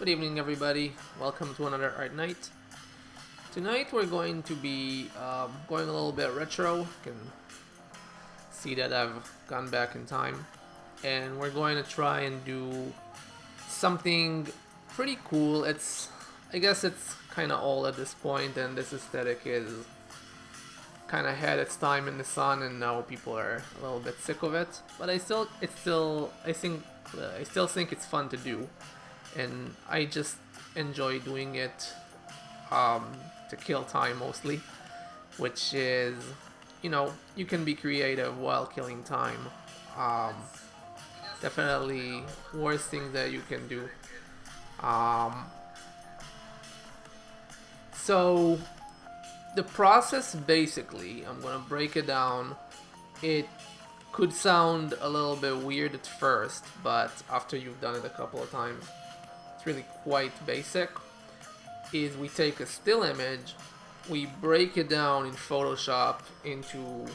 Good evening, everybody. Welcome to another art night. Tonight we're going to be going a little bit retro. You can see that I've gone back in time, and we're going to try and do something pretty cool. I guess it's kind of old at this point, and this aesthetic is kind of had its time in the sun, and now people are a little bit sick of it. But I still think it's fun to do, and I just enjoy doing it to kill time mostly, which is, you can be creative while killing time. Um, Definitely worst things that you can do. Um, so the process basically, I'm gonna break it down. It could sound a little bit weird at first, but after you've done it a couple of times, it's really quite basic. Is we take a still image, we break it down in Photoshop into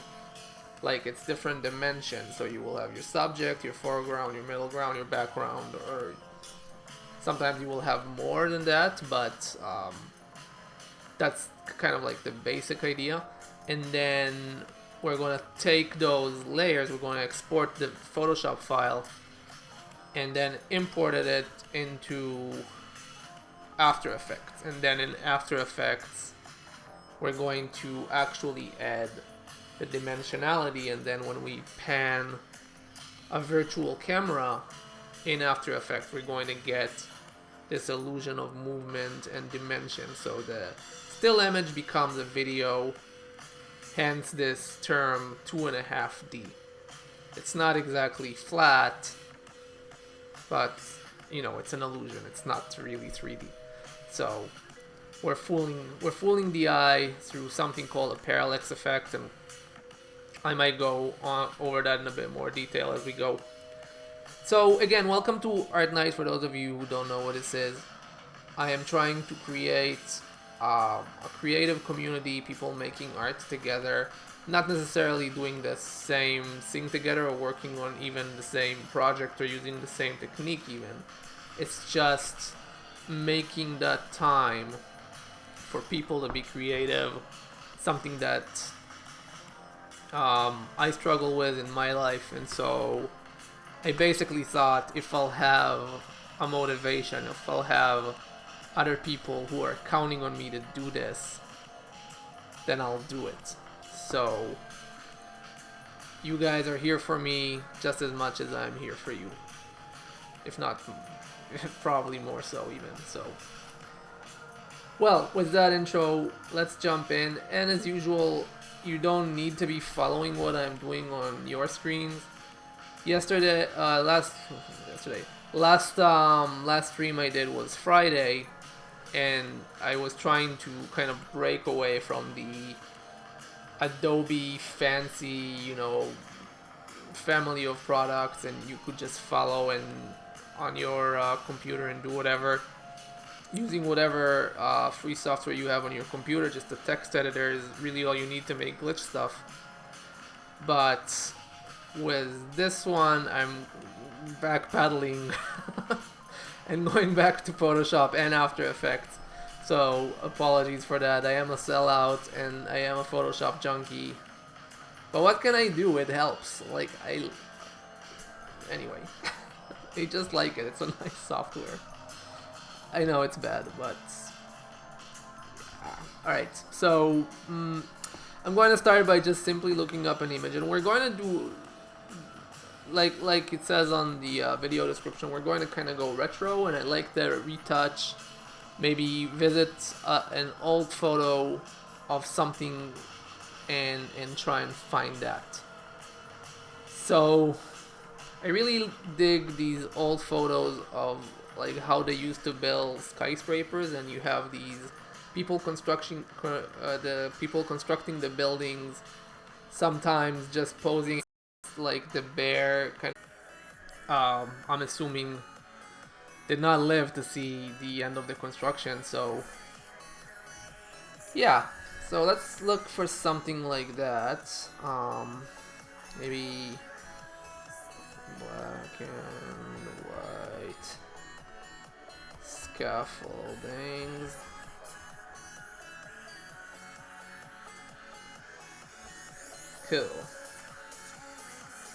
like its different dimensions. So you will have your subject, your foreground, your middle ground, your background, or sometimes you will have more than that, but that's kind of like the basic idea. And then we're going to take those layers, we're going to export the Photoshop file, and then imported it into After Effects. And then in After Effects, we're going to actually add the dimensionality, and then when we pan a virtual camera in After Effects, we're going to get this illusion of movement and dimension. So the still image becomes a video, hence this term 2.5D. It's not exactly flat, but it's an illusion. It's not really 3D. So we're fooling the eye through something called a parallax effect, and I might go over that in a bit more detail as we go. So again, welcome to Art Night. For those of you who don't know what this is, I am trying to create a creative community, people making art together, not necessarily doing the same thing together or working on even the same project or using the same technique even. It's just making that time for people to be creative, something that I struggle with in my life. And so I basically thought, if I'll have a motivation, if I'll have other people who are counting on me to do this, then I'll do it. So you guys are here for me just as much as I'm here for you, if not probably more so even. So well, with that intro, let's jump in. And as usual, you don't need to be following what I'm doing on your screens. Last stream I did was Friday, and I was trying to kind of break away from the Adobe fancy, family of products, and you could just follow and on your computer and do whatever, using whatever free software you have on your computer. Just the text editor is really all you need to make glitch stuff. But with this one, I'm backpedaling and going back to Photoshop and After Effects. So apologies for that. I am a sellout and I am a Photoshop junkie. But what can I do? It helps. Anyway, I just like it. It's a nice software. I know it's bad, but alright. So I'm going to start by just simply looking up an image, and we're going to do like it says on the video description. We're going to kind of go retro, and I like to retouch, maybe visit an old photo of something and try and find that. So I really dig these old photos of like how they used to build skyscrapers, and you have these people constructing the buildings, sometimes just posing like the bear kind of, I'm assuming did not live to see the end of the construction. So yeah, so let's look for something like that. Maybe black and white scaffoldings. Cool.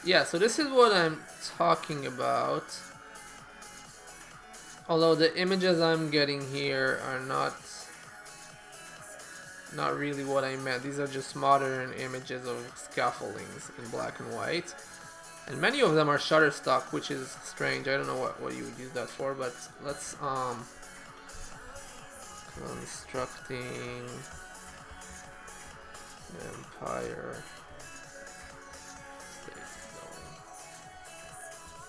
Yeah, so this is what I'm talking about. Although the images I'm getting here are not really what I meant. These are just modern images of scaffoldings in black and white. And many of them are Shutterstock, which is strange. I don't know what you would use that for, but let's constructing Empire State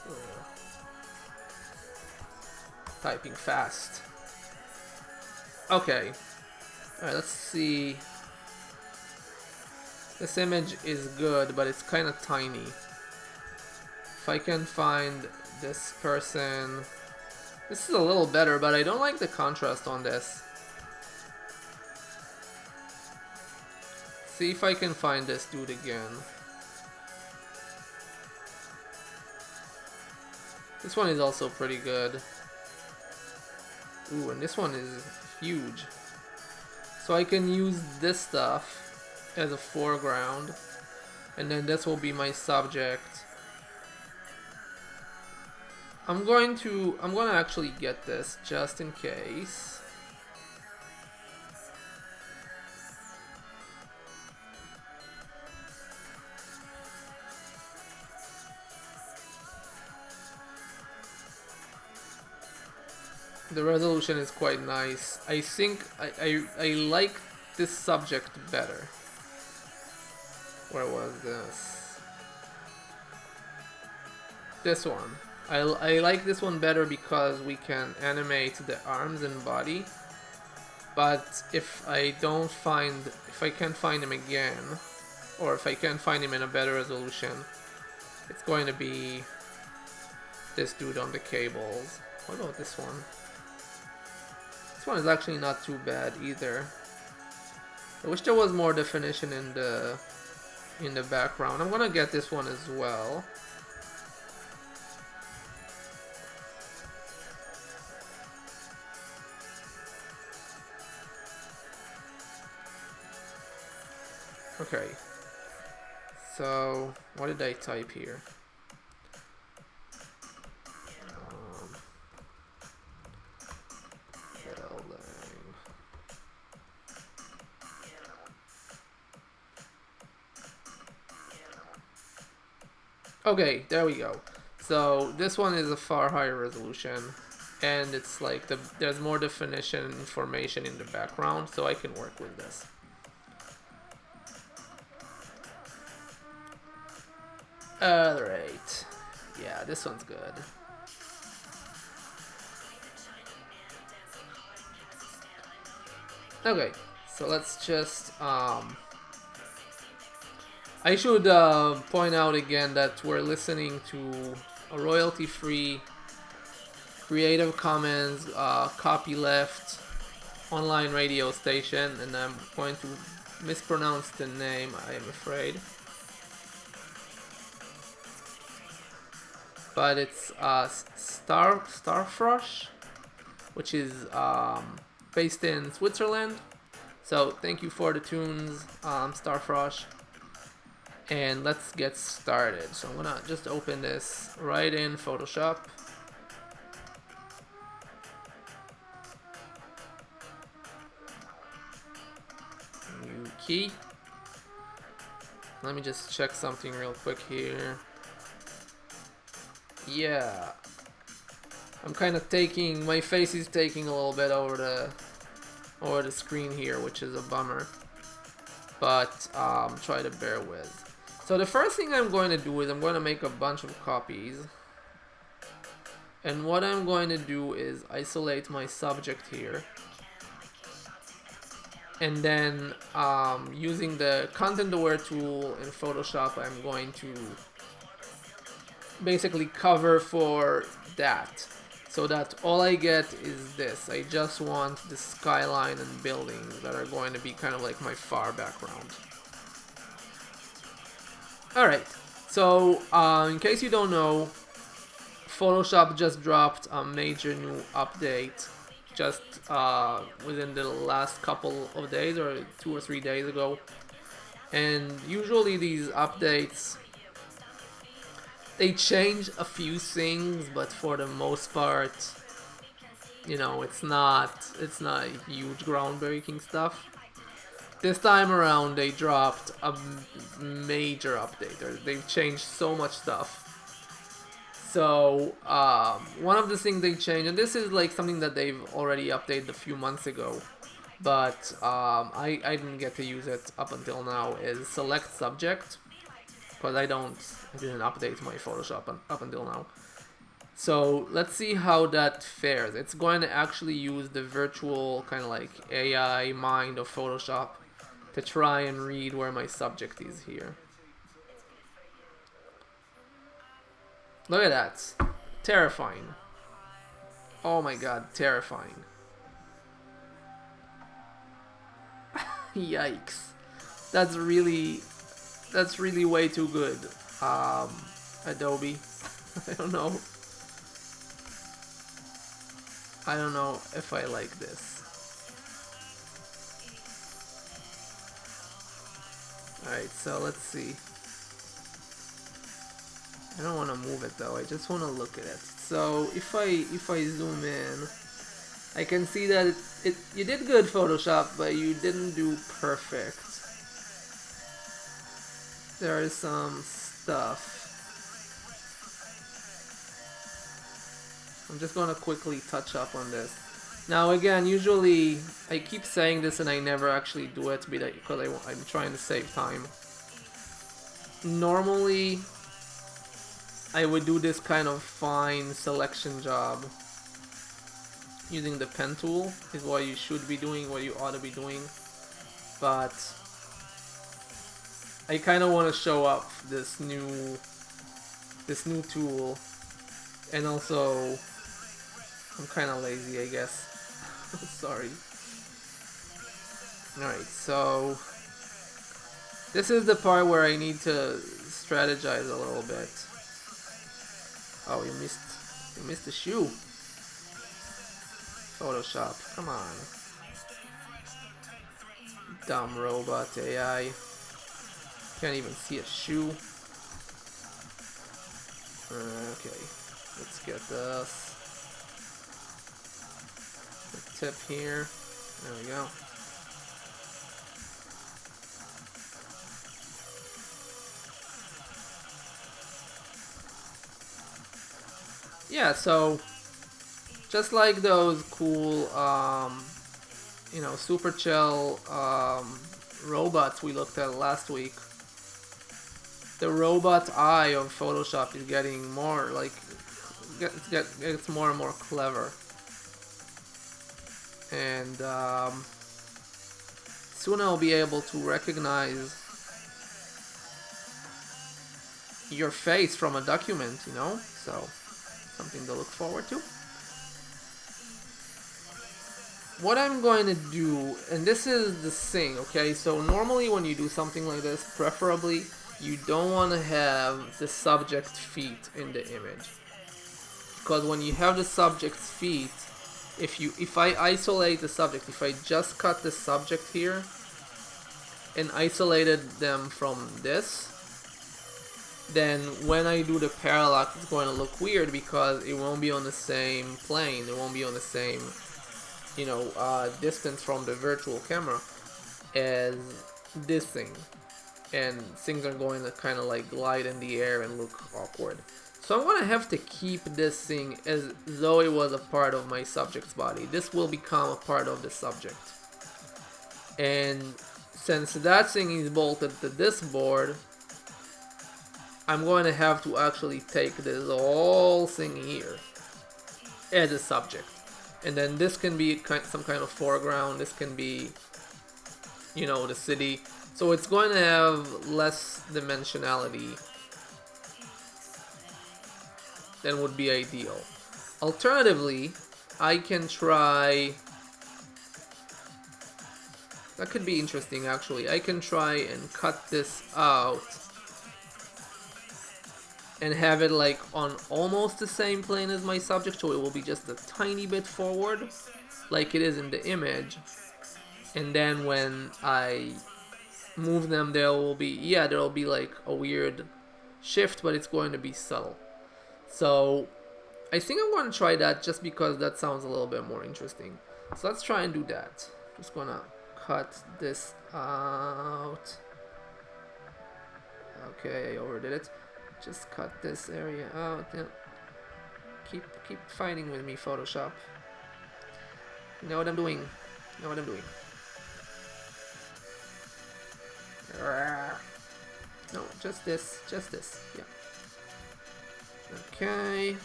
Building. Typing fast. Okay. Alright, let's see. This image is good, but it's kind of tiny. If I can find this person... This is a little better, but I don't like the contrast on this. See if I can find this dude again. This one is also pretty good. Ooh, and this one is huge. So I can use this stuff as a foreground, and then this will be my subject. I'm gonna actually get this just in case. The resolution is quite nice. I think I like this subject better. Where was this? This one. I like this one better because we can animate the arms and body. But if I can't find him again, or if I can't find him in a better resolution, it's going to be this dude on the cables. What about this one? This one is actually not too bad either. I wish there was more definition in the background. I'm gonna get this one as well. Okay. So, what did I type here? Okay, there we go. So this one is a far higher resolution, and it's like there's more definition and information in the background, so I can work with this. Alright. Yeah, this one's good. Okay, so let's just I should point out again that we're listening to a royalty-free, Creative Commons, copyleft online radio station, and I'm going to mispronounce the name, I am afraid. But it's Starfrosh, which is based in Switzerland. So thank you for the tunes, Starfrosh. And let's get started. So I'm gonna just open this right in Photoshop. New key. Let me just check something real quick here. Yeah. I'm kind of my face is taking a little bit over the screen here, which is a bummer. But try to bear with. So the first thing I'm going to do is I'm going to make a bunch of copies. And what I'm going to do is isolate my subject here. And then using the Content Aware tool in Photoshop, I'm going to basically cover for that. So that all I get is this. I just want the skyline and buildings that are going to be kind of like my far background. Alright, so in case you don't know, Photoshop just dropped a major new update just within the last couple of days or 2 or 3 days ago. And usually these updates, they change a few things, but for the most part, you know, it's not huge groundbreaking stuff. This time around, they dropped a major update, or they've changed so much stuff. So one of the things they changed, and this is like something that they've already updated a few months ago, but I didn't get to use it up until now, is select subject, because I didn't update my Photoshop up until now. So let's see how that fares. It's going to actually use the virtual kind of like AI mind of Photoshop to try and read where my subject is here. Look at that. Terrifying. Oh my god, terrifying. Yikes. That's really way too good. Adobe. I don't know. I don't know if I like this. Alright, so let's see. I don't want to move it though, I just want to look at it. So if I zoom in, I can see that you did good, Photoshop, but you didn't do perfect. There is some stuff. I'm just gonna quickly touch up on this. Now again, usually I keep saying this and I never actually do it because I'm trying to save time. Normally, I would do this kind of fine selection job using the pen tool, is what you should be doing, what you ought to be doing. But I kind of want to show up this new tool, and also I'm kind of lazy, I guess. Sorry. Alright, so this is the part where I need to strategize a little bit. Oh, you missed the shoe. Photoshop, come on. Dumb robot AI. Can't even see a shoe. Okay, let's get this. The tip here. There we go. Yeah, so just like those cool, you know, super chill robots we looked at last week, the robot eye of Photoshop is getting more like gets more and more clever, and soon I'll be able to recognize your face from a document, you know, so something to look forward to. What I'm going to do, and this is the thing, okay, so normally when you do something like this, preferably you don't want to have the subject's feet in the image, because when you have the subject's feet, if I isolate the subject, if I just cut the subject here and isolated them from this, then when I do the parallax, it's going to look weird because it won't be on the same plane, it won't be on the same, you know, distance from the virtual camera as this thing, and things are going to kind of like glide in the air and look awkward. So I'm going to have to keep this thing as though it was a part of my subject's body. This will become a part of the subject. And since that thing is bolted to this board, I'm going to have to actually take this whole thing here as a subject. And then this can be some kind of foreground, this can be, you know, the city. So it's going to have less dimensionality than would be ideal. Alternatively, I can try... That could be interesting actually. I can try and cut this out and have it like on almost the same plane as my subject, so it will be just a tiny bit forward. like it is in the image, and then when I move them, there will be like a weird shift, but it's going to be subtle. So I think I'm going to try that just because that sounds a little bit more interesting. So let's try and do that. Just gonna cut this out. Okay, I overdid it. Just cut this area out. Yeah. Keep fighting with me, Photoshop. You know what I'm doing. You know what I'm doing. No, just this. Just this. Yeah. Okay.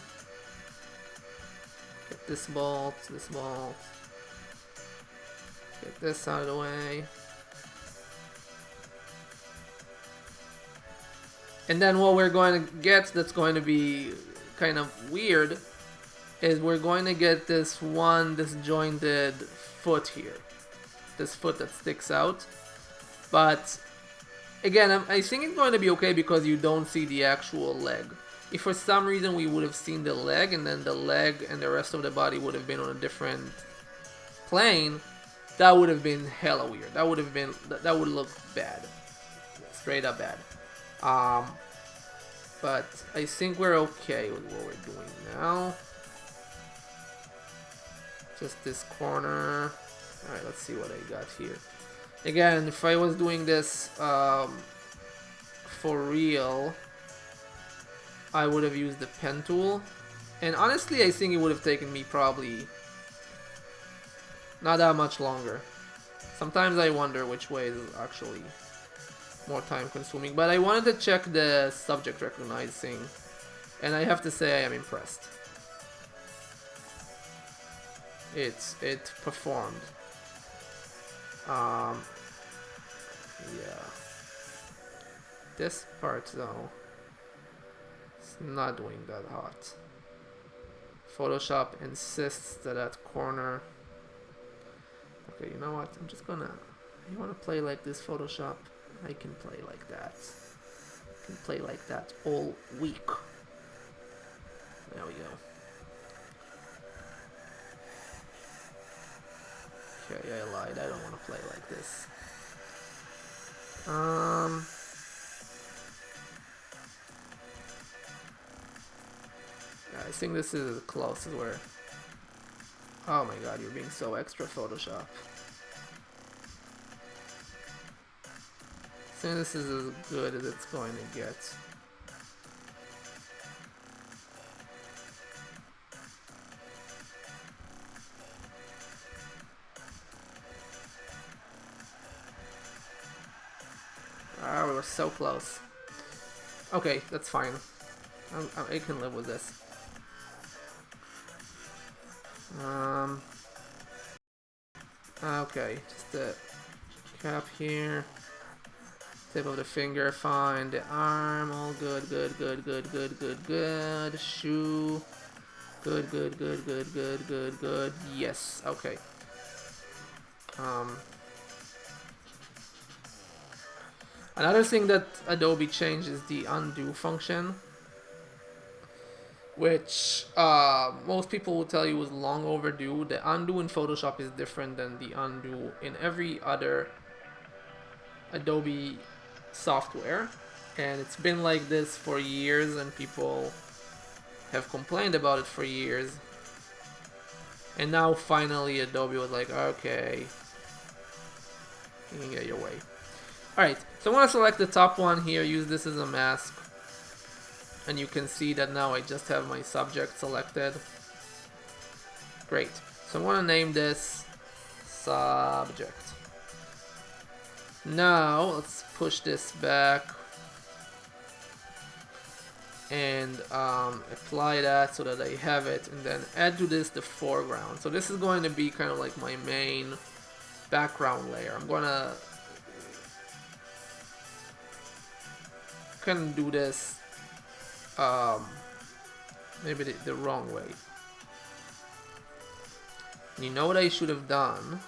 Get this bolt. This bolt. Get this out of the way. And then what we're going to get that's going to be kind of weird is we're going to get this disjointed foot here. This foot that sticks out. But again, I think it's going to be okay because you don't see the actual leg. If for some reason we would have seen the leg and then the leg and the rest of the body would have been on a different plane, that would have been hella weird. That would look bad. Straight up bad. But I think we're okay with what we're doing now. Just this corner. Alright, let's see what I got here. Again, if I was doing this for real, I would have used the pen tool. And honestly, I think it would have taken me probably not that much longer. Sometimes I wonder which way is actually more time consuming, but I wanted to check the subject recognizing, and I have to say I am impressed. It performed. Yeah. This part though, it's not doing that hot. Photoshop insists that corner. Okay, you know what? I'm just gonna. You wanna play like this, Photoshop? I can play like that. I can play like that all week. There we go. Okay, I lied. I don't want to play like this. Yeah, I think this is close to where. Oh my god, you're being so extra, Photoshop. I think this is as good as it's going to get. Ah, we were so close. Okay, that's fine. I can live with this. Okay, just the cap here. Tip of the finger, fine. The arm, all good, good, good, good, good, good, good. Shoe, good, good, good, good, good, good, good. Yes, okay. Another thing that Adobe changed is the undo function, which most people will tell you is long overdue. The undo in Photoshop is different than the undo in every other Adobe software, and it's been like this for years, and people have complained about it for years. And now finally Adobe was like, okay, you can get your way. Alright, so I want to select the top one here, use this as a mask, and you can see that now I just have my subject selected. Great. So I want to name this subject. Now let's push this back and apply that so that I have it, and then add to this the foreground. So this is going to be kind of like my main background layer. I'm gonna kind of do this maybe the wrong way. You know what I should have done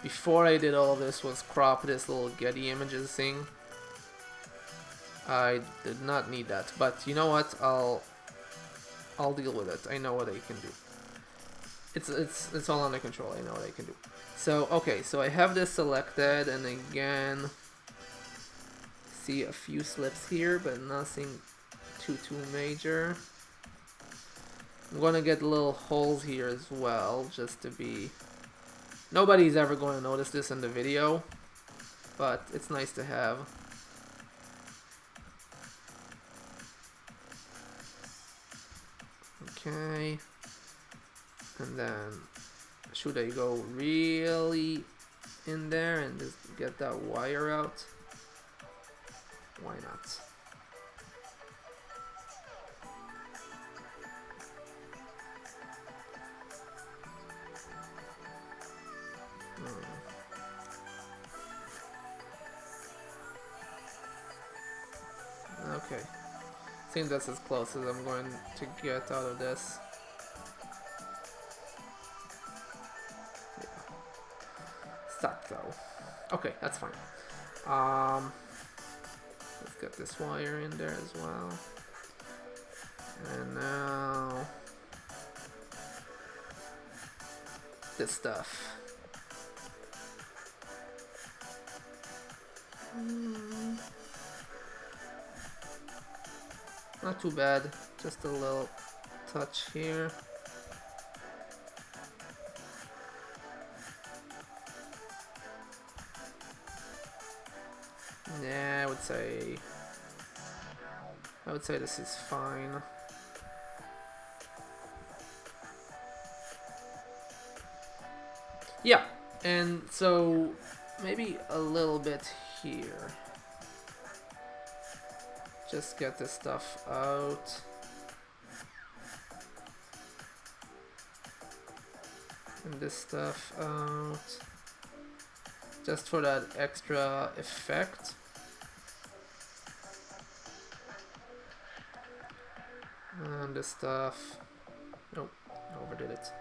before I did all of this was crop this little Getty Images thing. I did not need that, but you know what? I'll deal with it. I know what I can do. It's all under control. I know what I can do. So okay, so I have this selected, and again, see a few slips here, but nothing too major. I'm gonna get little holes here as well, just to be. Nobody's ever going to notice this in the video, but it's nice to have. Okay. And then, should I go really in there and just get that wire out? Why not? Okay. I think that's as close as I'm going to get out of this. That though. Okay, that's fine. Let's get this wire in there as well. And now this stuff. Not too bad, just a little touch here. Yeah, I would say this is fine. Yeah, and so maybe a little bit here. Just get this stuff out. And this stuff out. Just for that extra effect. And this stuff. Nope, overdid it.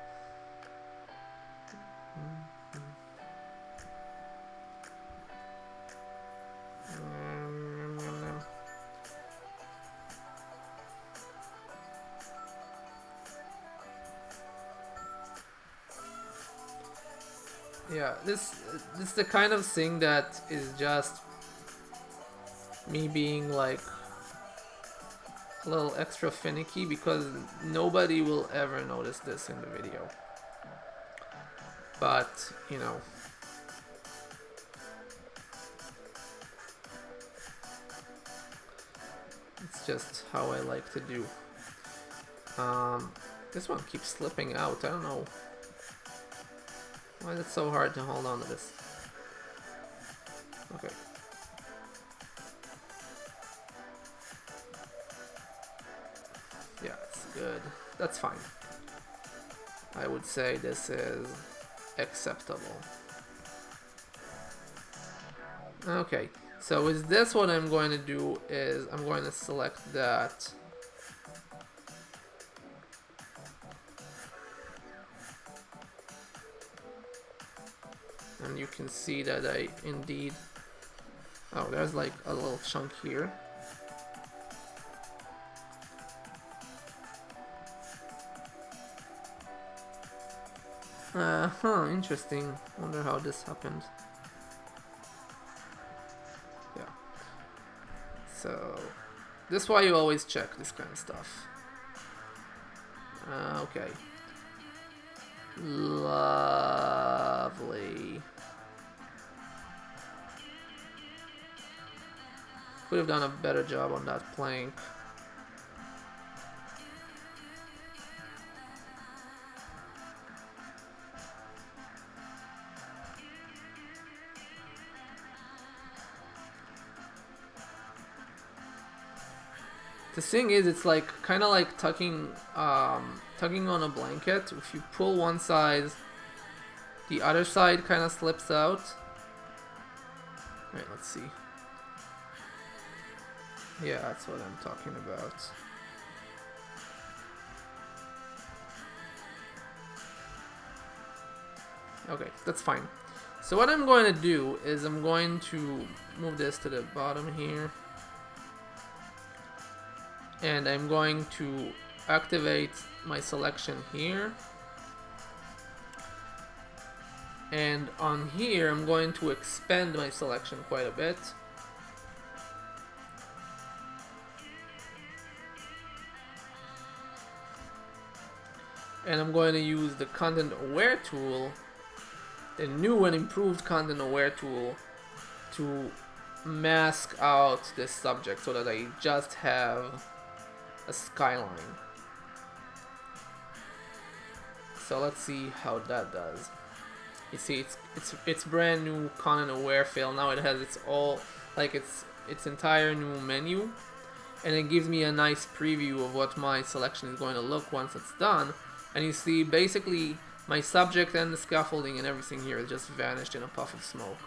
Yeah, this is the kind of thing that is just me being like a little extra finicky, because nobody will ever notice this in the video. But, you know, it's just how I like to do. This one keeps slipping out. I don't know. Why is it so hard to hold on to this? Okay. Yeah, it's good. That's fine. I would say this is acceptable. Okay, so is this what I'm going to do is I'm going to select that. And you can see that I indeed... Oh, there's like a little chunk here. Interesting. Wonder how this happened. Yeah. So, this is why you always check this kind of stuff. Okay. Lovely. Could have done a better job on that plank. The thing is, it's like kind of like tucking on a blanket. If you pull one side, the other side kind of slips out. Alright, let's see. Yeah, that's what I'm talking about. Okay, that's fine. So what I'm going to do is I'm going to move this to the bottom here. And I'm going to activate my selection here. And on here, I'm going to expand my selection quite a bit. And I'm going to use the Content Aware tool, the new and improved Content Aware tool, to mask out this subject so that I just have a skyline. So let's see how that does. You see, it's brand new Content Aware fill. Now it has its entire new menu, and it gives me a nice preview of what my selection is going to look once it's done. And you see, basically, my subject and the scaffolding and everything here is just vanished in a puff of smoke,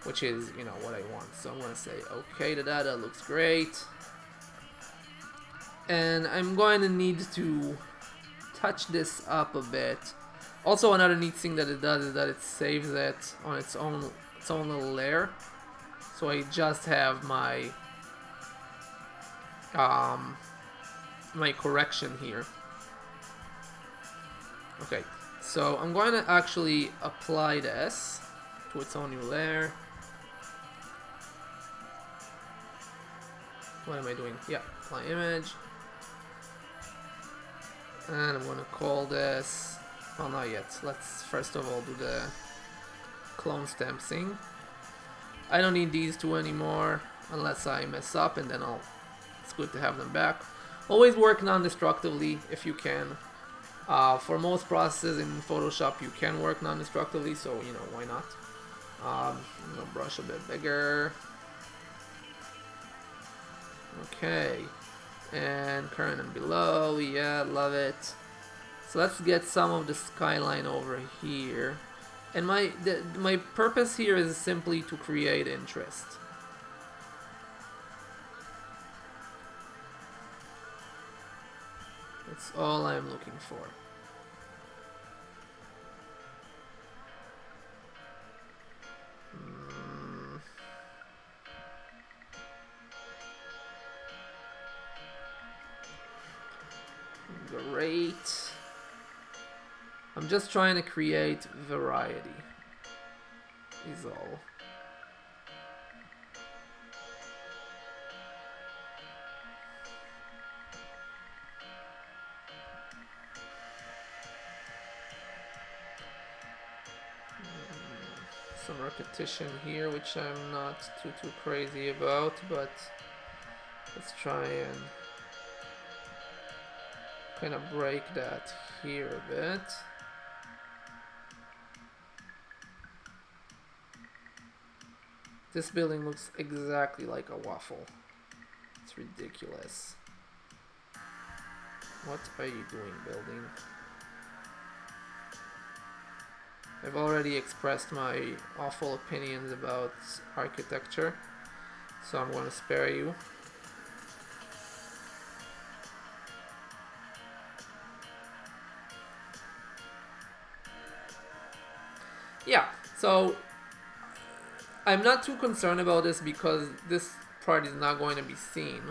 which is, you know, what I want. So I'm going to say, okay to that, that looks great. And I'm going to need to touch this up a bit. Also, another neat thing that it does is that it saves it on its own little layer. So I just have my my correction here. Okay, so I'm going to actually apply this to its own new layer. What am I doing? Yeah, apply image. And I'm going to call this, well, not yet. Let's first of all do the clone stamp thing. I don't need these two anymore unless I mess up, and then it's good to have them back. Always work non-destructively if you can. For most processes in Photoshop, you can work non-destructively, so, you know, why not? I'm gonna brush a bit bigger. Okay, and current and below, yeah, love it. So let's get some of the skyline over here. And my purpose here is simply to create interest. That's all I'm looking for. Great. I'm just trying to create variety, is all. Some repetition here, which I'm not too crazy about, but let's try and kind of break that here a bit. This building looks exactly like a waffle. It's ridiculous. What are you doing, building? I've already expressed my awful opinions about architecture, so I'm going to spare you. Yeah, so I'm not too concerned about this because this part is not going to be seen.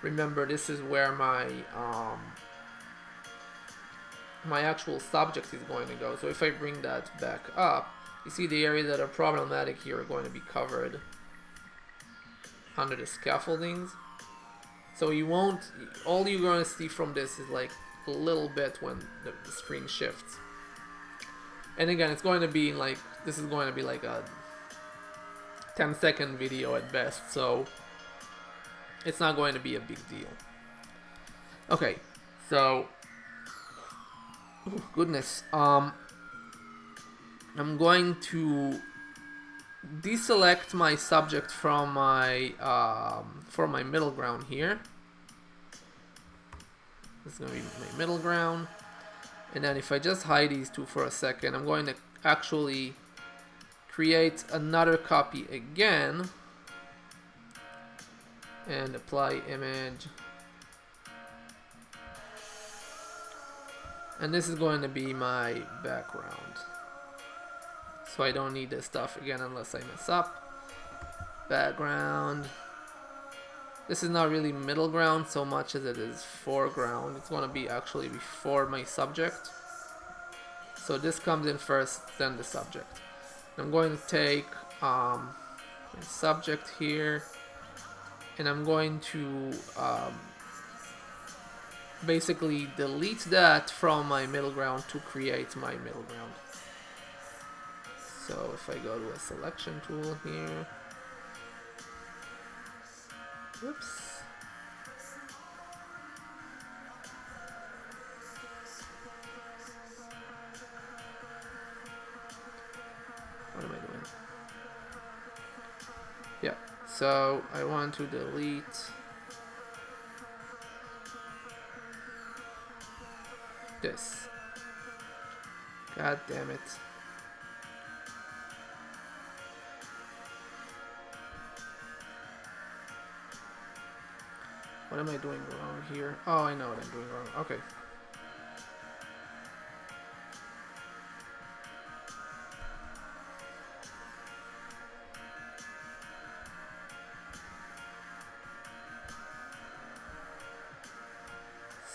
Remember, this is where my my actual subject is going to go. So if I bring that back up, you see the areas that are problematic here are going to be covered under the scaffoldings. So you won't, all you're going to see from this is like a little bit when the screen shifts. And again, it's going to be like, this is going to be like a 10-second video at best, so it's not going to be a big deal. Okay, so oh, goodness, I'm going to deselect my subject from my middle ground here. This is going to be my middle ground, and then if I just hide these two for a second, I'm going to actually create another copy again and apply image. And this is going to be my background. So I don't need this stuff again unless I mess up. Background. This is not really middle ground so much as it is foreground. It's going to be actually before my subject. So this comes in first, then the subject. I'm going to take my subject here, and I'm going to basically delete that from my middle ground to create my middle ground. So if I go to a selection tool here, whoops. What am I doing? Yeah, so I want to delete this. God damn it. What am I doing wrong here? Oh, I know what I'm doing wrong. Okay.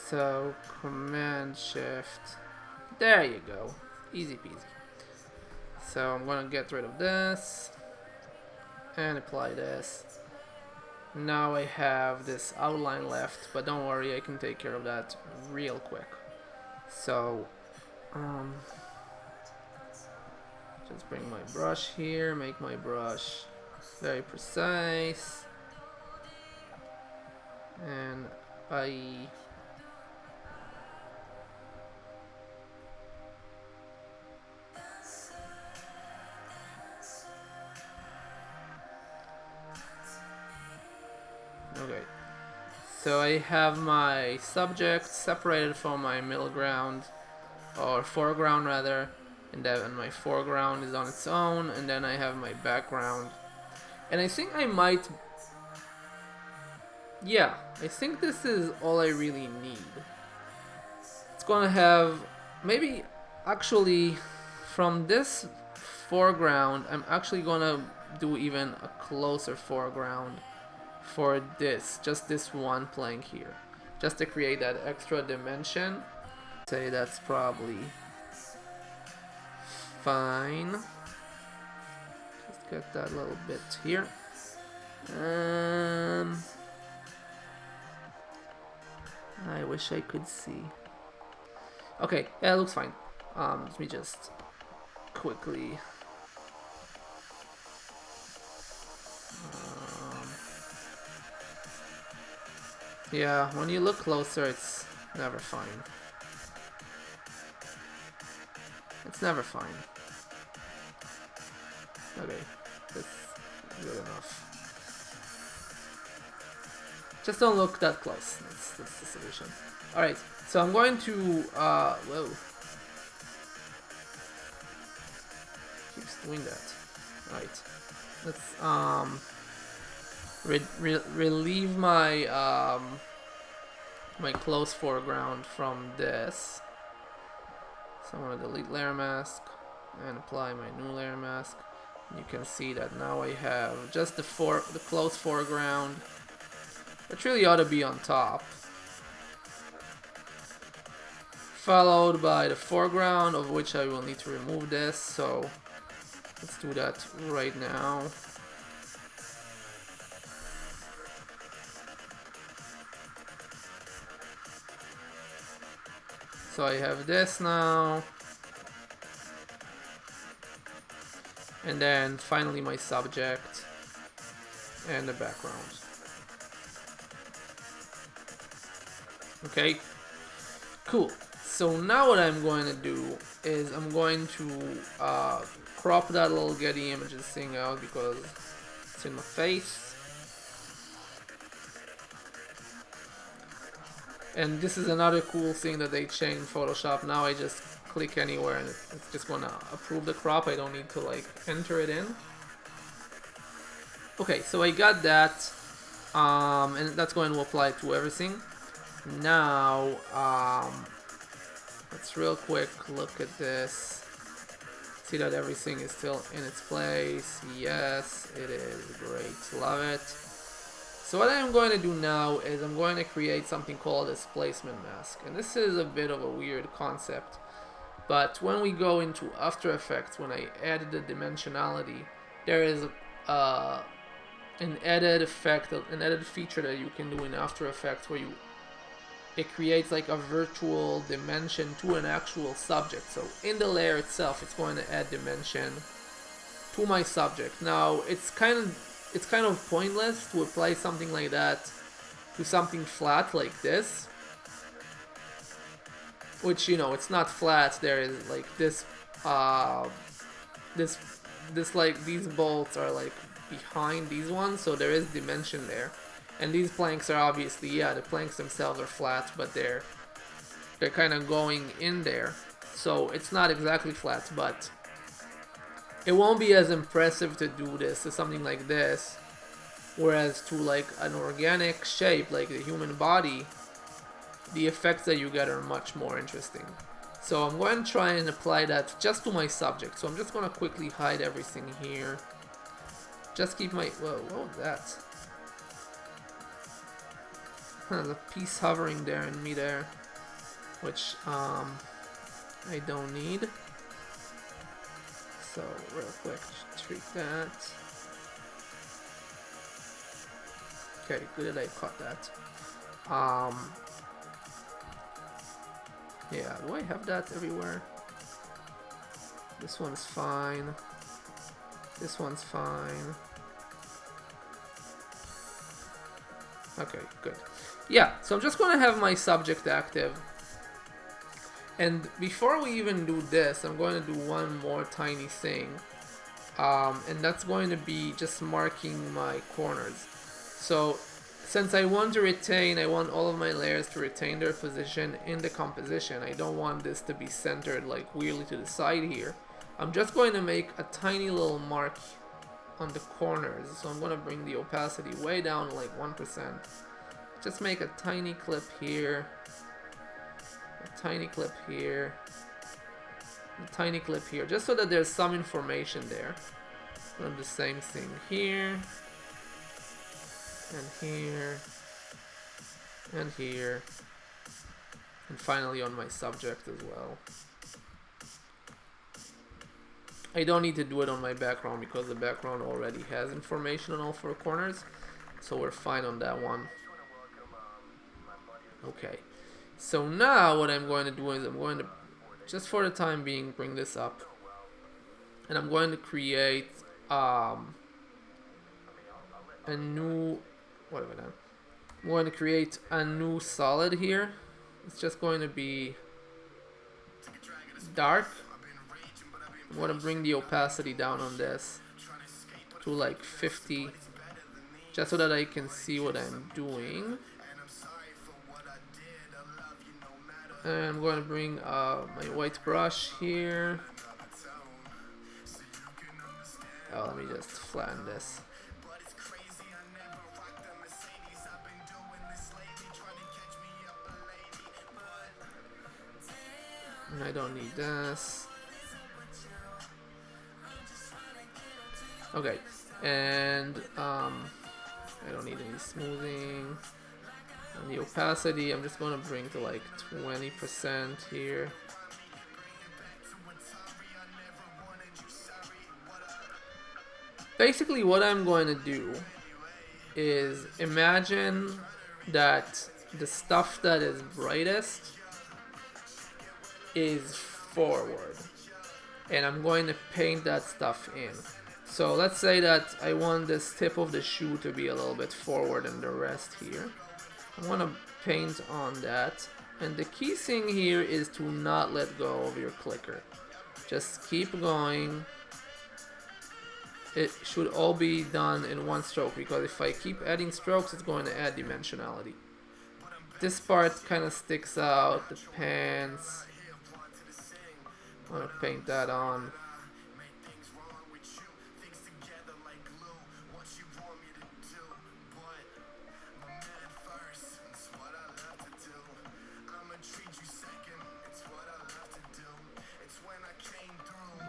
So, Command Shift. There you go. Easy peasy. So I'm gonna get rid of this and apply this. Now I have this outline left, but don't worry, I can take care of that real quick. So, just bring my brush here, make my brush very precise, and okay. So I have my subject separated from my middle ground, or foreground rather, and then my foreground is on its own, and then I have my background. And I think I might... yeah, I think this is all I really need. It's gonna have... maybe, actually, from this foreground, I'm actually gonna do even a closer foreground for this, just this one playing here, just to create that extra dimension. Say that's probably fine. Just get that little bit here. I wish I could see. Okay, yeah, it looks fine. Let me just quickly. Yeah, when you look closer, it's never fine. It's never fine. Okay, that's good enough. Just don't look that close. That's the solution. Alright, so I'm going to, whoa. Keeps doing that. Alright, let's, relieve my, my close foreground from this. So I'm going to delete layer mask and apply my new layer mask. You can see that now I have just the close foreground, which really ought to be on top, followed by the foreground, of which I will need to remove this. So let's do that right now. So I have this now. And then finally my subject and the background. Okay, cool. So now what I'm going to do is I'm going to crop that little Getty Images thing out because it's in my face. And this is another cool thing that they changed in Photoshop. Now I just click anywhere and it's just gonna approve the crop. I don't need to like enter it in. Okay, so I got that, and that's going to apply to everything. Now, let's real quick look at this. See that everything is still in its place. Yes, it is great. Love it. So what I'm going to do now is I'm going to create something called a displacement mask. And this is a bit of a weird concept. But when we go into After Effects, when I add the dimensionality, there is an added effect, an added feature that you can do in After Effects where it creates like a virtual dimension to an actual subject. So in the layer itself, it's going to add dimension to my subject. Now it's kind of pointless to apply something like that to something flat like this, which, you know, it's not flat. There is like this like these bolts are like behind these ones, so there is dimension there. And these planks are obviously, yeah, the planks themselves are flat, but they're kind of going in there, so it's not exactly flat. But it won't be as impressive to do this to something like this, whereas to like an organic shape like the human body, the effects that you get are much more interesting. So I'm going to try and apply that just to my subject. So I'm just going to quickly hide everything here. Just keep my... Whoa, what was that? There's a piece hovering there in midair, which I don't need. So real quick, treat that. Okay, good that I caught that. Yeah, do I have that everywhere? This one's fine. This one's fine. Okay, good. Yeah, so I'm just going to have my subject active. And before we even do this, I'm going to do one more tiny thing. And that's going to be just marking my corners. So since I want all of my layers to retain their position in the composition. I don't want this to be centered like weirdly to the side here. I'm just going to make a tiny little mark on the corners. So I'm going to bring the opacity way down, like 1%. Just make a tiny clip here, a tiny clip here, a tiny clip here, just so that there's some information there. And the same thing here, and here, and here, and finally on my subject as well. I don't need to do it on my background because the background already has information on all four corners, so we're fine on that one. Okay, so now what I'm going to do is I'm going to, just for the time being, bring this up, and I'm going to create a new, what have I done? I'm going to create a new solid here. It's just going to be dark. I'm going to bring the opacity down on this to like 50, just so that I can see what I'm doing. And I'm going to bring my white brush here. Oh, let me just flatten this. And I don't need this. Okay, and I don't need any smoothing. And the opacity, I'm just going to bring to like 20% here. Basically, what I'm going to do is imagine that the stuff that is brightest is forward, and I'm going to paint that stuff in. So let's say that I want this tip of the shoe to be a little bit forward than the rest here. I want to paint on that, and the key thing here is to not let go of your clicker. Just keep going. It should all be done in one stroke, because if I keep adding strokes, it's going to add dimensionality. This part kind of sticks out, the pants. I want to paint that on.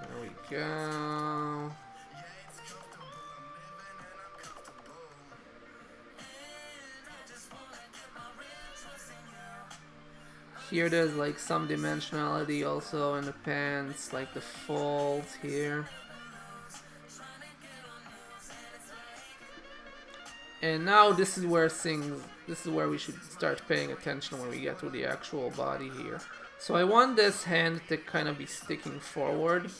There we go. here there's like some dimensionality also in the pants, like the folds here. And now this is where we should start paying attention when we get to the actual body here. So I want this hand to kind of be sticking forward.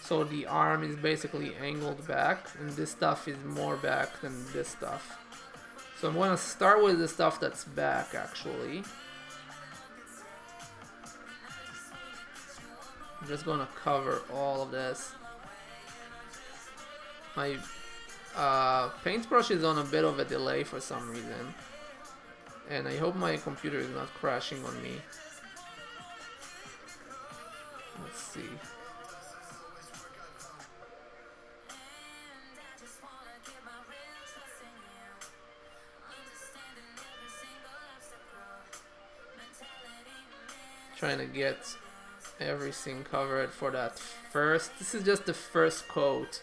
So the arm is basically angled back, and this stuff is more back than this stuff. So I'm going to start with the stuff that's back, actually. I'm just going to cover all of this. My paintbrush is on a bit of a delay for some reason. And I hope my computer is not crashing on me. Let's see. Trying to get everything covered for that first. This is just the first coat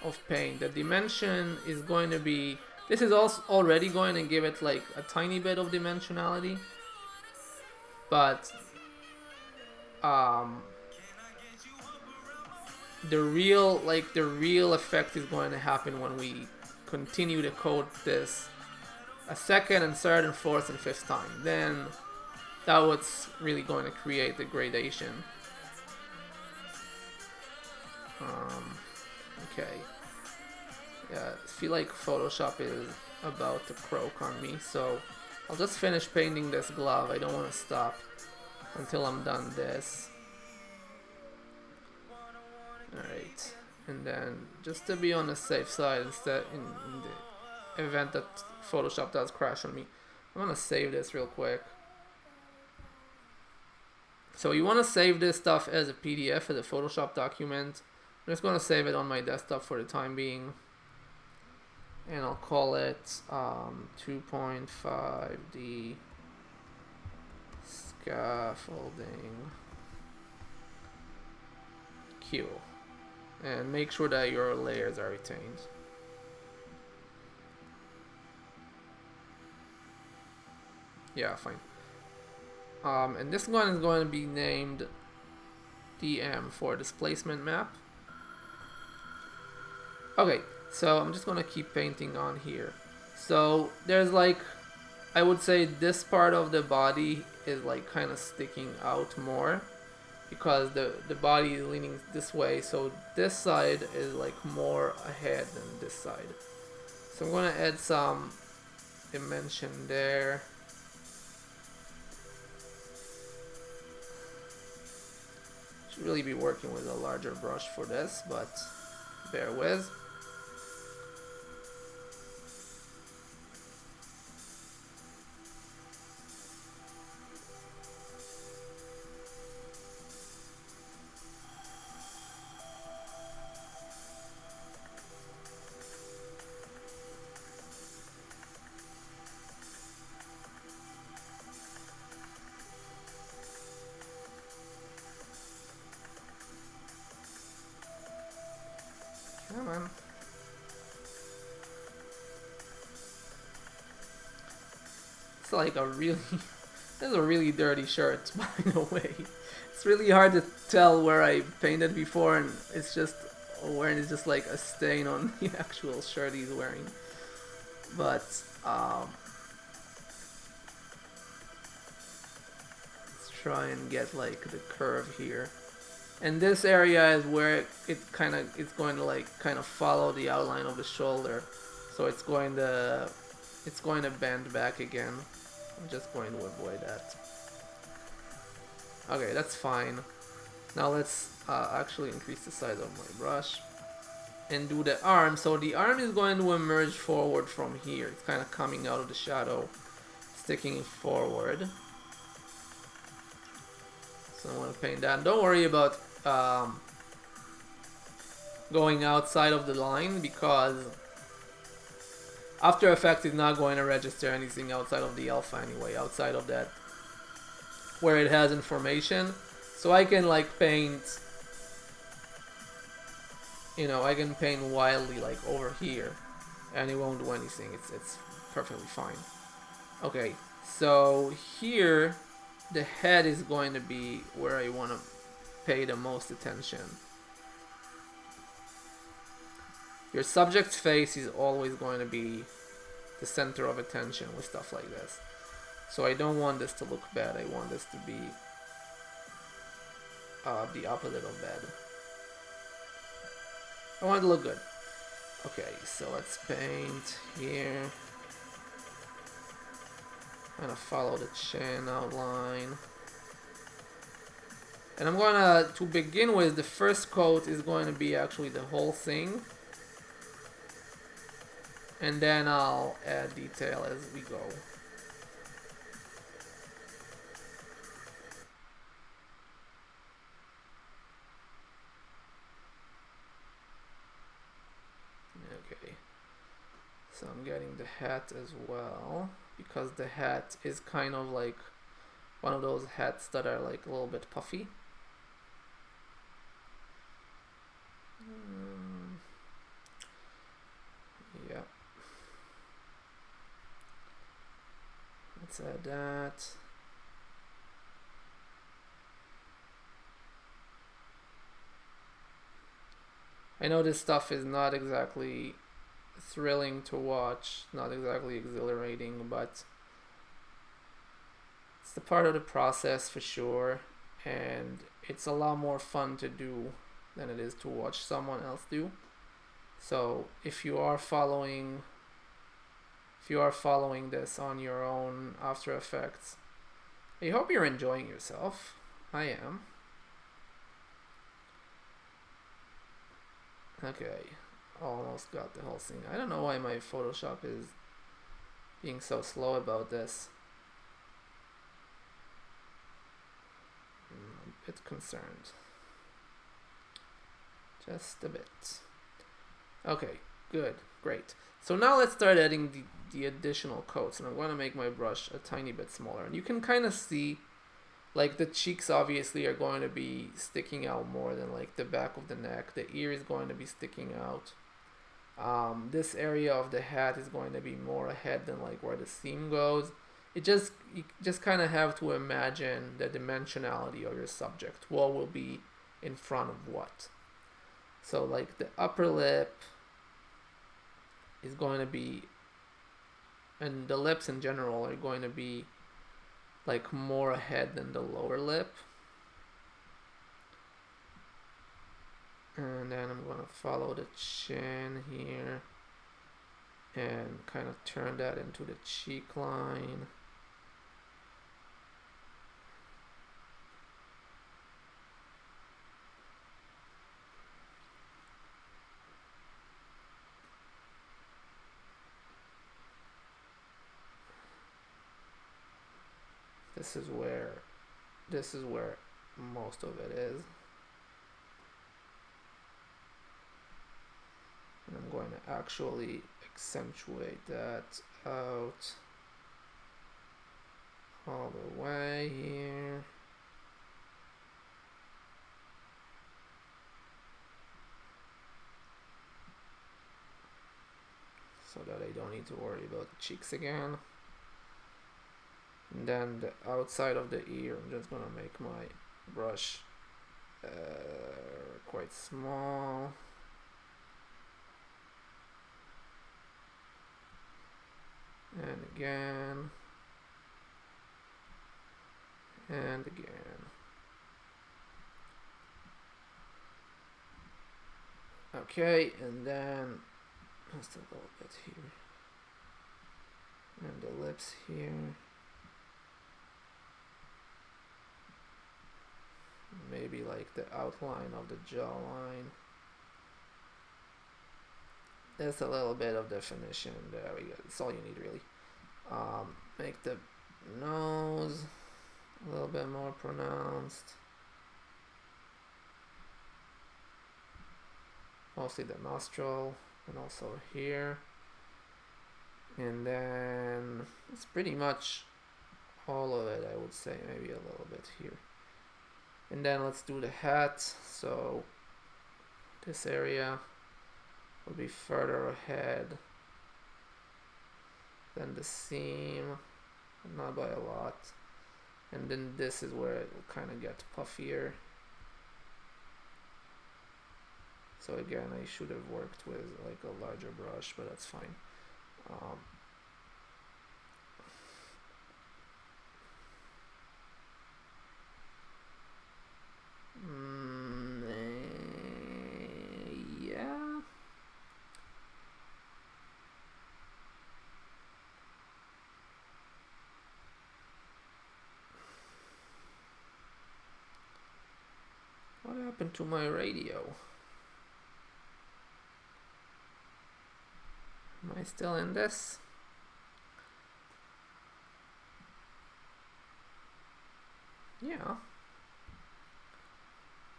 of paint. The dimension is going to be, this is also already going to give it like a tiny bit of dimensionality, but the real effect is going to happen when we continue to coat this a second and third and fourth and fifth time. Then that's what's really going to create the gradation. Okay. Yeah, I feel like Photoshop is about to croak on me, so I'll just finish painting this glove. I don't want to stop until I'm done this. Alright, and then just to be on the safe side, instead, in the event that Photoshop does crash on me, I'm gonna save this real quick. So you want to save this stuff as a PDF, as a Photoshop document. I'm just going to save it on my desktop for the time being. And I'll call it 2.5D scaffolding Q. And make sure that your layers are retained. Yeah, fine. And this one is going to be named DM for displacement map. Okay, so I'm just going to keep painting on here. So there's like, I would say this part of the body is like kind of sticking out more because the body is leaning this way. So this side is like more ahead than this side. So I'm going to add some dimension there. Really be working with a larger brush for this, but bear with. Come on. It's like a really, this is a really dirty shirt, by the way. It's really hard to tell where I painted before, and it's just wearing is just like a stain on the actual shirt he's wearing. But let's try and get like the curve here. And this area is where it's going to like kind of follow the outline of the shoulder, so it's going to bend back again. I'm just going to avoid that. Okay, that's fine. Now let's actually increase the size of my brush and do the arm. So the arm is going to emerge forward from here. It's kind of coming out of the shadow, sticking forward. So I want to paint that. Don't worry about going outside of the line, because After Effects is not going to register anything outside of the alpha anyway, outside of that where it has information. So I can like paint, you know, I can paint wildly like over here and it won't do anything. It's perfectly fine. Okay, so here the head is going to be where I want to pay the most attention. Your subject's face is always going to be the center of attention with stuff like this. So I don't want this to look bad. I want this to be the opposite of bad. I want it to look good. Okay, so let's paint here. Kind of follow the chin outline. And I'm gonna, to begin with, the first coat is going to be actually the whole thing. And then I'll add detail as we go. Okay. So I'm getting the hat as well, because the hat is kind of like one of those hats that are like a little bit puffy. Yeah. Let's add that. I know this stuff is not exactly thrilling to watch, not exactly exhilarating, but it's the part of the process for sure, and it's a lot more fun to do than it is to watch someone else do. So if you are following this on your own After Effects, I hope you're enjoying yourself. I am. Okay, almost got the whole thing. I don't know why my Photoshop is being so slow about this. I'm a bit concerned. Just a bit. Okay, good, great. So now let's start adding the additional coats, and I'm going to make my brush a tiny bit smaller. And you can kind of see, like, the cheeks obviously are going to be sticking out more than like the back of the neck. The ear is going to be sticking out. This area of the hat is going to be more ahead than like where the seam goes. You just kind of have to imagine the dimensionality of your subject. What will be in front of what. So like the upper lip is going to be, and the lips in general are going to be like more ahead than the lower lip. And then I'm going to follow the chin here and kind of turn that into the cheek line. This is where most of it is. And I'm going to actually accentuate that out all the way here. So that I don't need to worry about the cheeks again. And then the outside of the ear, I'm just gonna make my brush quite small. And again. And again. Okay, and then just a little bit here. And the lips here. Maybe like the outline of the jawline. There's a little bit of definition. There we go. That's all you need really. Make the nose a little bit more pronounced. Mostly the nostril and also here. And then it's pretty much all of it, I would say. Maybe a little bit here. And then let's do the hat. So this area will be further ahead than the seam, not by a lot. and then this is where it will kind of get puffier. So again, I should have worked with like a larger brush, but that's fine. Yeah. What happened to my radio? Am I still in this? Yeah.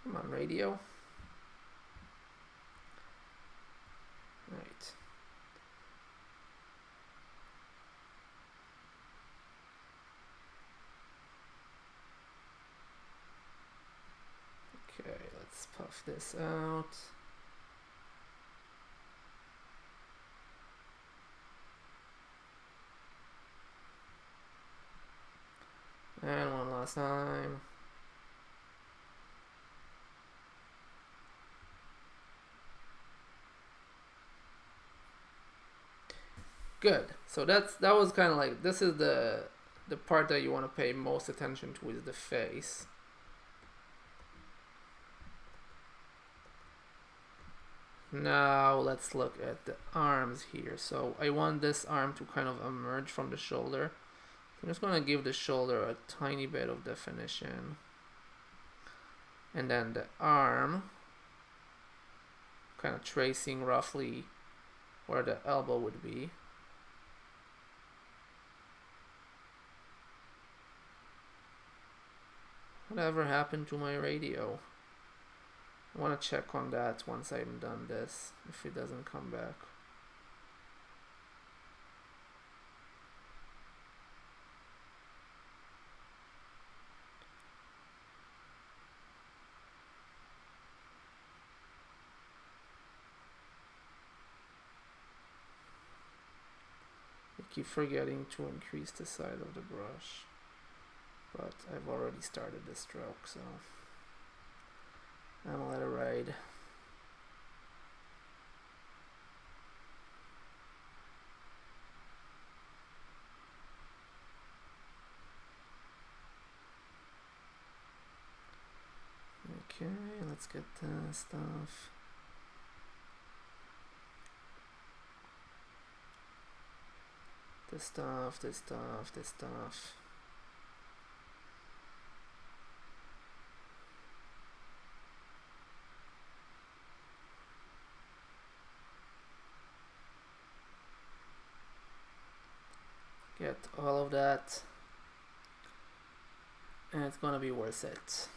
Come on, radio. Right. Okay, let's puff this out. And one last time. Good. So that was kind of like, this is the part that you want to pay most attention to, is the face. Now let's look at the arms here. So I want this arm to kind of emerge from the shoulder. I'm just going to give the shoulder a tiny bit of definition. And then the arm, kind of tracing roughly where the elbow would be. Whatever happened to my radio? I want to check on that once I'm done this, if it doesn't come back. I keep forgetting to increase the size of the brush, but I've already started the stroke, so I'm gonna let it ride. Okay, let's get the stuff. This stuff. Get all of that, and it's gonna be worth it.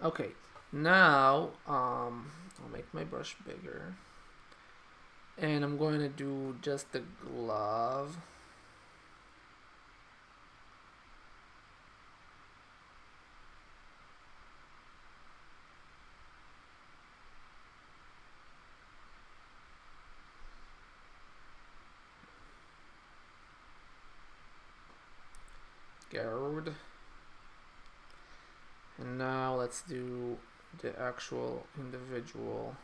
Okay, now I'll make my brush bigger, and I'm going to do just the glove. Guard. And now let's do the actual individual,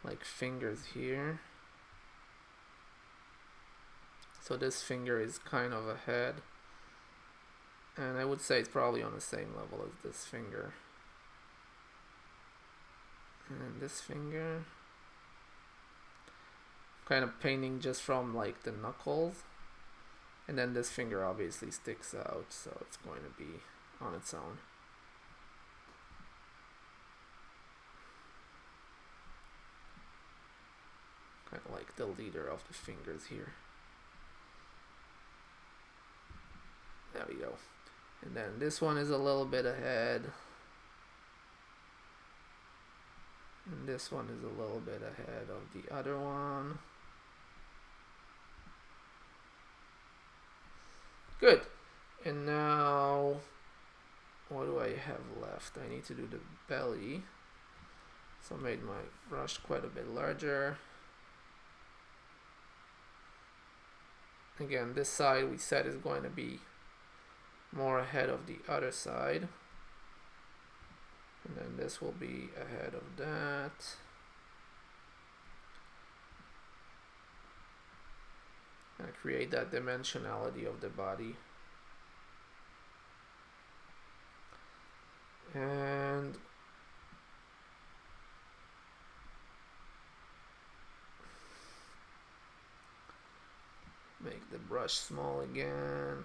like, fingers here. So this finger is kind of ahead, and I would say it's probably on the same level as this finger. And this finger, kind of painting just from like the knuckles, and then this finger obviously sticks out, so it's going to be on its own. Kind of like the leader of the fingers here. There we go. And then this one is a little bit ahead. And this one is a little bit ahead of the other one. Good. And now, what do I have left? I need to do the belly. So I made my brush quite a bit larger. again, this side we said is going to be more ahead of the other side. And then this will be ahead of that. And create that dimensionality of the body. And make the brush small again.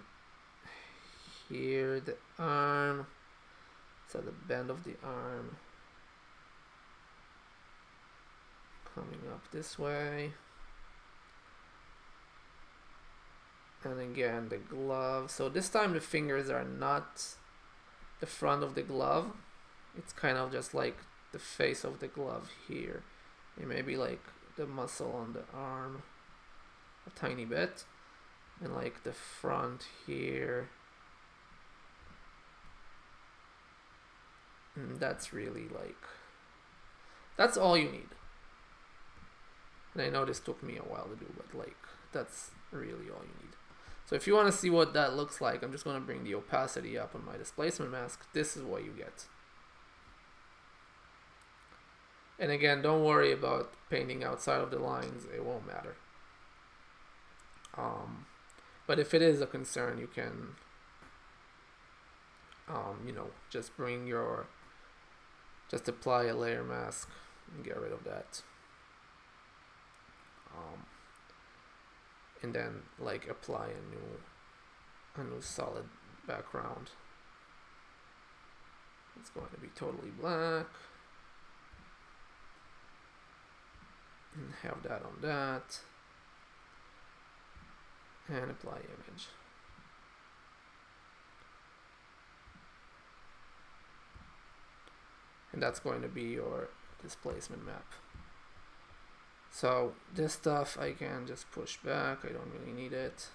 Here, the arm. So the bend of the arm coming up this way. And again, the glove. So this time the fingers are not the front of the glove. It's kind of just like the face of the glove here. It may be like the muscle on the arm a tiny bit. And like the front here. And that's really like, that's all you need. And I know this took me a while to do, but like, that's really all you need. So if you want to see what that looks like, I'm just going to bring the opacity up on my displacement mask. This is what you get. And again, don't worry about painting outside of the lines. It won't matter. But if it is a concern, you can, you know, just just apply a layer mask and get rid of that. And then like apply a new solid background. It's going to be totally black. And have that on that. And apply image. And that's going to be your displacement map. So this stuff I can just push back. I don't really need it.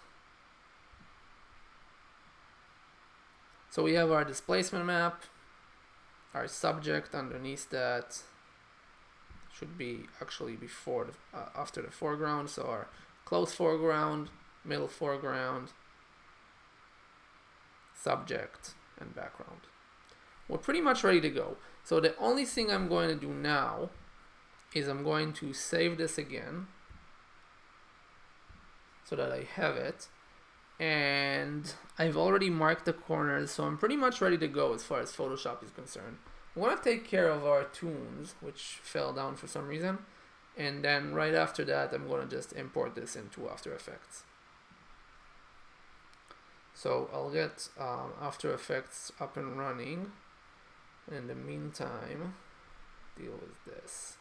So we have our displacement map. Our subject underneath that should be actually before after the foreground. So our close foreground, middle foreground, subject, and background. We're pretty much ready to go. So the only thing I'm going to do now is I'm going to save this again so that I have it. And I've already marked the corners, so I'm pretty much ready to go as far as Photoshop is concerned. I want to take care of our toons, which fell down for some reason. And then right after that, I'm going to just import this into After Effects. So I'll get After Effects up and running. And in the meantime, deal with this.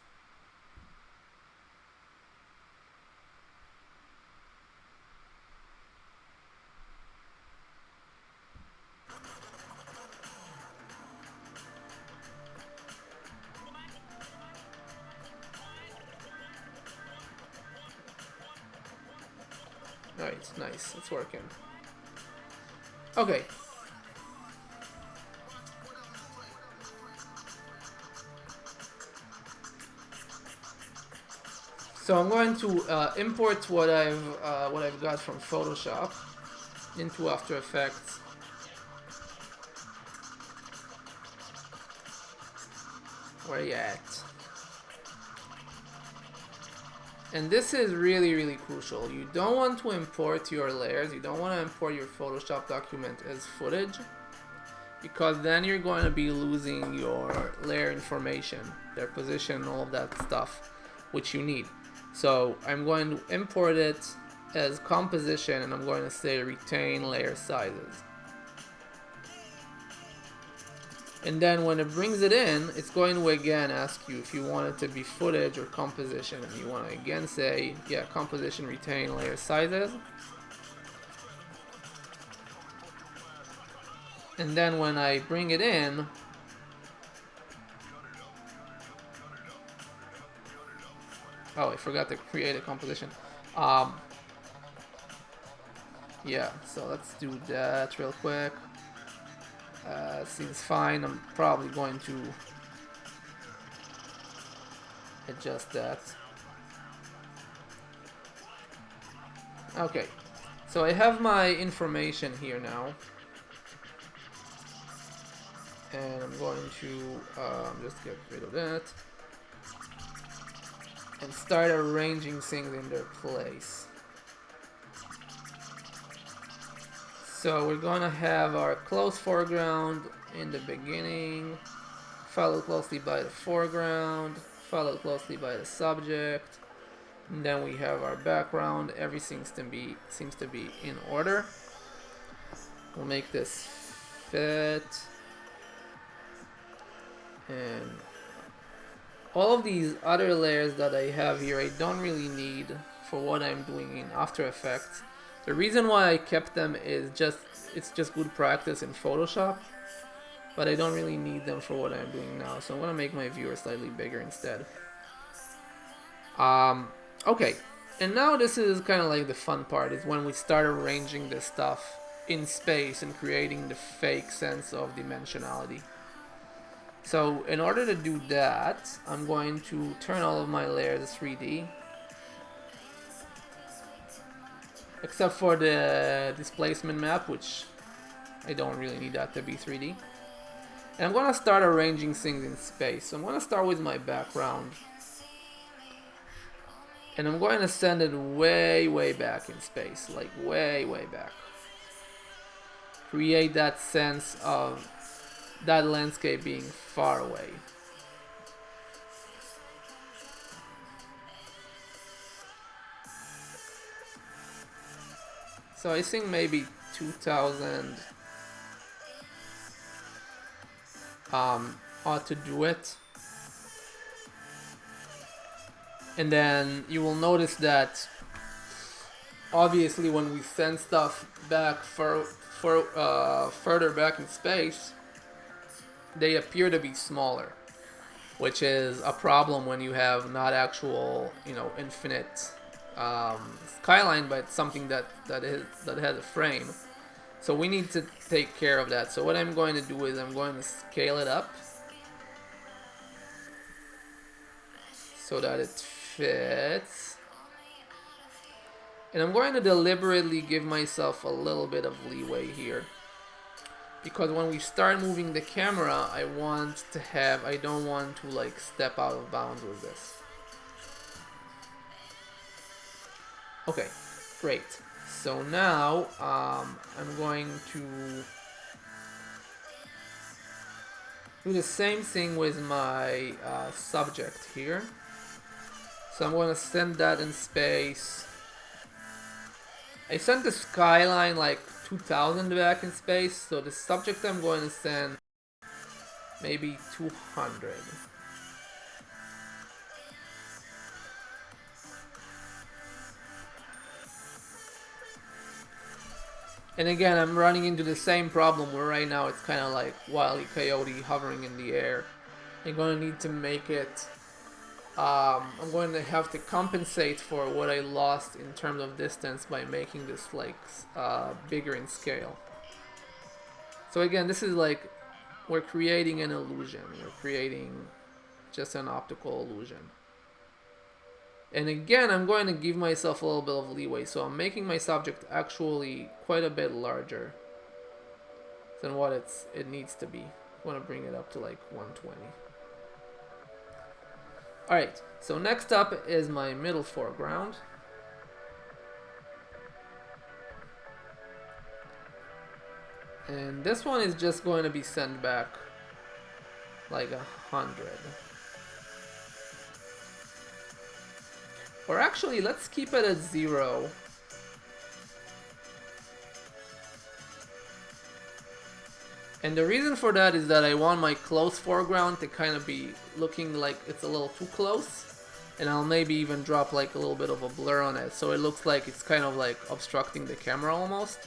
Alright, nice, it's working. Okay. So I'm going to import what I've got from Photoshop into After Effects. Where you at? And this is really, really crucial. You don't want to import your layers. You don't want to import your Photoshop document as footage, because then you're going to be losing your layer information, their position, all of that stuff, which you need. So I'm going to import it as composition, and I'm going to say retain layer sizes. And then when it brings it in, it's going to again ask you if you want it to be footage or composition. And you want to again say, yeah, composition, retain layer sizes. And then when I bring it in, oh, I forgot to create a composition. Yeah, so let's do that real quick. Seems fine. I'm probably going to adjust that. Okay, So I have my information here now. And I'm going to just get rid of that. And start arranging things in their place. So we're gonna have our close foreground in the beginning, followed closely by the foreground, followed closely by the subject, and then we have our background. Everything seems to be in order. We'll make this fit, and all of these other layers that I have here I don't really need for what I'm doing in After Effects. The reason why I kept them is it's just good practice in Photoshop, but I don't really need them for what I'm doing now, so I'm gonna make my viewer slightly bigger instead. Okay, and now this is kind of like the fun part, is when we start arranging this stuff in space and creating the fake sense of dimensionality. So in order to do that, I'm going to turn all of my layers 3D. Except for the displacement map, which I don't really need that to be 3D. And I'm gonna start arranging things in space. So I'm gonna start with my background. And I'm going to send it way, way back in space. Like way, way back. Create that sense of that landscape being far away. So I think maybe 2000 ought to do it. And then you will notice that obviously when we send stuff back further back in space, they appear to be smaller, which is a problem when you have not actual, infinite skyline, but something that has a frame. So we need to take care of that. So what I'm going to do is I'm going to scale it up so that it fits. And I'm going to deliberately give myself a little bit of leeway here, because when we start moving the camera, I don't want to like step out of bounds with this. Okay, great. So now I'm going to do the same thing with my subject here. So I'm going to send that in space. I sent the skyline like 2000 back in space, so the subject I'm going to send maybe 200. And again, I'm running into the same problem where right now it's kind of like Wile E. Coyote hovering in the air. I'm going to need to make it, I'm going to have to compensate for what I lost in terms of distance by making this like bigger in scale. So again, this is like, we're creating an illusion. We're creating just an optical illusion. And again, I'm going to give myself a little bit of leeway. So I'm making my subject actually quite a bit larger than what it needs to be. I want to bring it up to like 120. Alright, so next up is my middle foreground. And this one is just going to be sent back like 100. Or actually, let's keep it at 0. And the reason for that is that I want my close foreground to kind of be looking like it's a little too close. And I'll maybe even drop like a little bit of a blur on it, so it looks like it's kind of like obstructing the camera almost.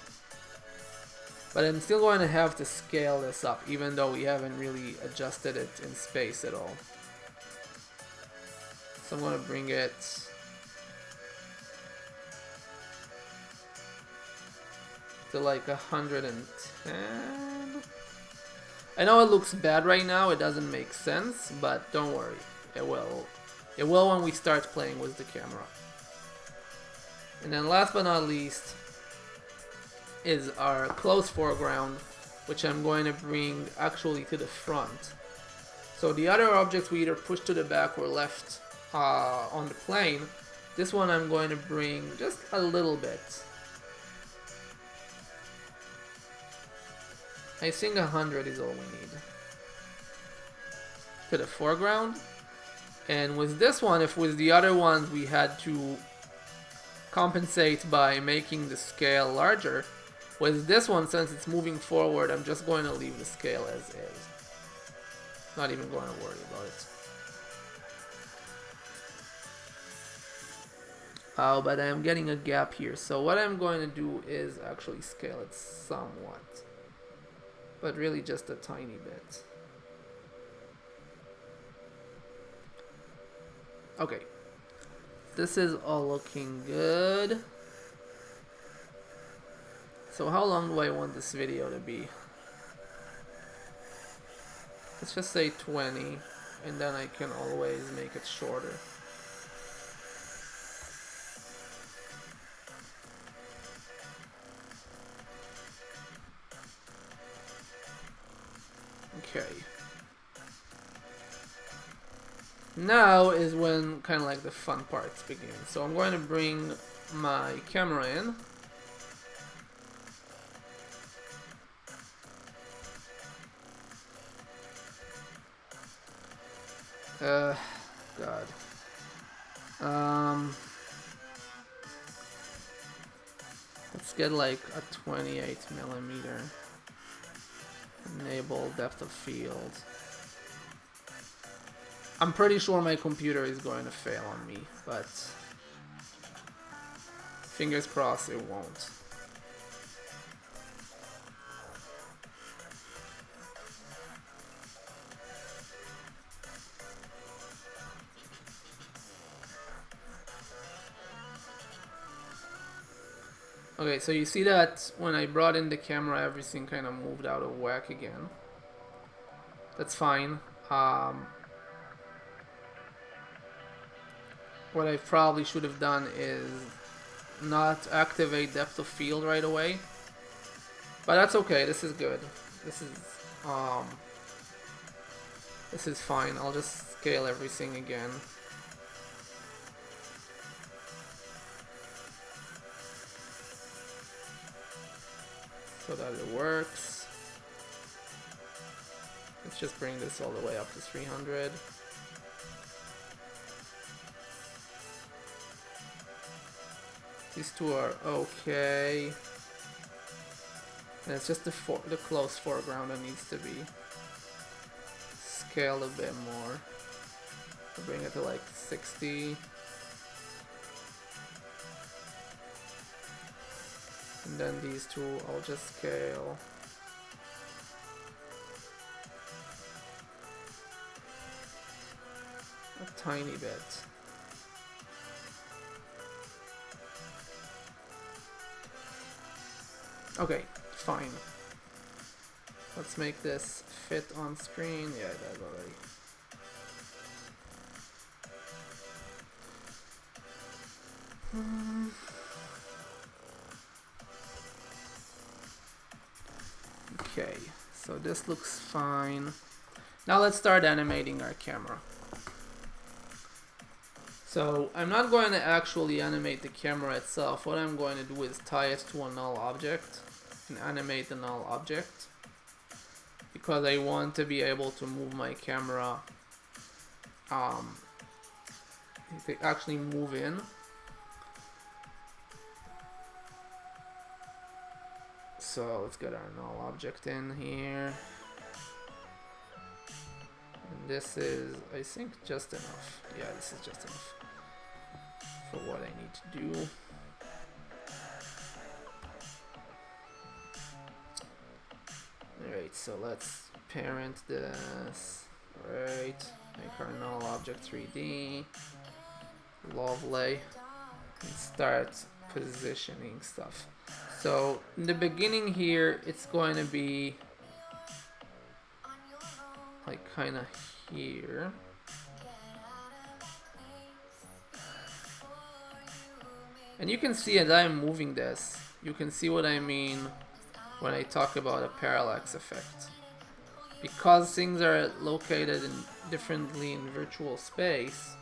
But I'm still going to have to scale this up, even though we haven't really adjusted it in space at all. So I'm going to bring it to like 110. I know it looks bad right now, it doesn't make sense, but don't worry, it will. It will when we start playing with the camera. And then last but not least, is our close foreground, which I'm going to bring actually to the front. So the other objects we either push to the back or left on the plane. This one I'm going to bring just a little bit. I think 100 is all we need to the foreground. And with this one, if with the other ones we had to compensate by making the scale larger, with this one, since it's moving forward, I'm just going to leave the scale as is. Not even going to worry about it. Oh, but I'm getting a gap here. So what I'm going to do is actually scale it somewhat. But really just a tiny bit. Okay. This is all looking good. So how long do I want this video to be? Let's just say 20, and then I can always make it shorter. Okay. Now is when kind of like the fun parts begin. So I'm going to bring my camera in. God. Let's get like a 28mm. Enable depth of field. I'm pretty sure my computer is going to fail on me, but fingers crossed it won't. Okay, so you see that when I brought in the camera, everything kind of moved out of whack again. That's fine. What I probably should have done is not activate depth of field right away. But that's okay, this is good. This is fine. I'll just scale everything again. So that it works. Let's just bring this all the way up to 300. These two are okay. And it's just the close foreground that needs to be scaled a bit more. I'll bring it to like 60. And then these two I'll just scale. A tiny bit. Okay, fine. Let's make this fit on screen. Yeah, it does already. Okay, so this looks fine. Now let's start animating our camera. So I'm not going to actually animate the camera itself. What I'm going to do is tie it to a null object and animate the null object, because I want to be able to move my camera to actually move in. So let's get our null object in here. And this is, I think, just enough. Yeah, this is just enough for what I need to do. Alright, so let's parent this. Alright, make our null object 3D. Lovely. And start positioning stuff. So in the beginning here, it's going to be like kind of here. And you can see as I'm moving this, you can see what I mean when I talk about a parallax effect. Because things are located differently in virtual space,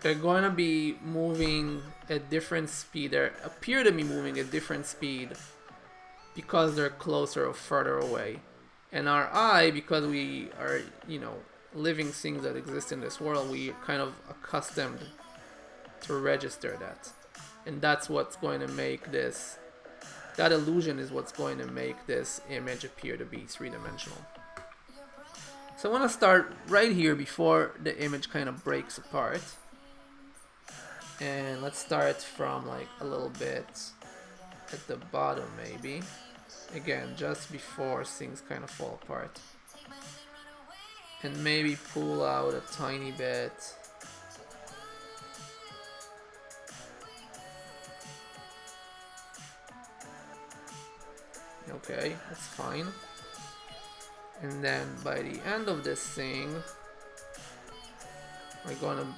they're going to be moving at different speed. They appear to be moving at different speed because they're closer or further away. And our eye, because we are, living things that exist in this world, we are kind of accustomed to register that. And that's what's going to make this, that illusion is what's going to make this image appear to be three-dimensional. So I want to start right here before the image kind of breaks apart. And let's start from like a little bit at the bottom maybe. Again, just before things kind of fall apart. And maybe pull out a tiny bit. Okay, that's fine. And then by the end of this thing, we're gonna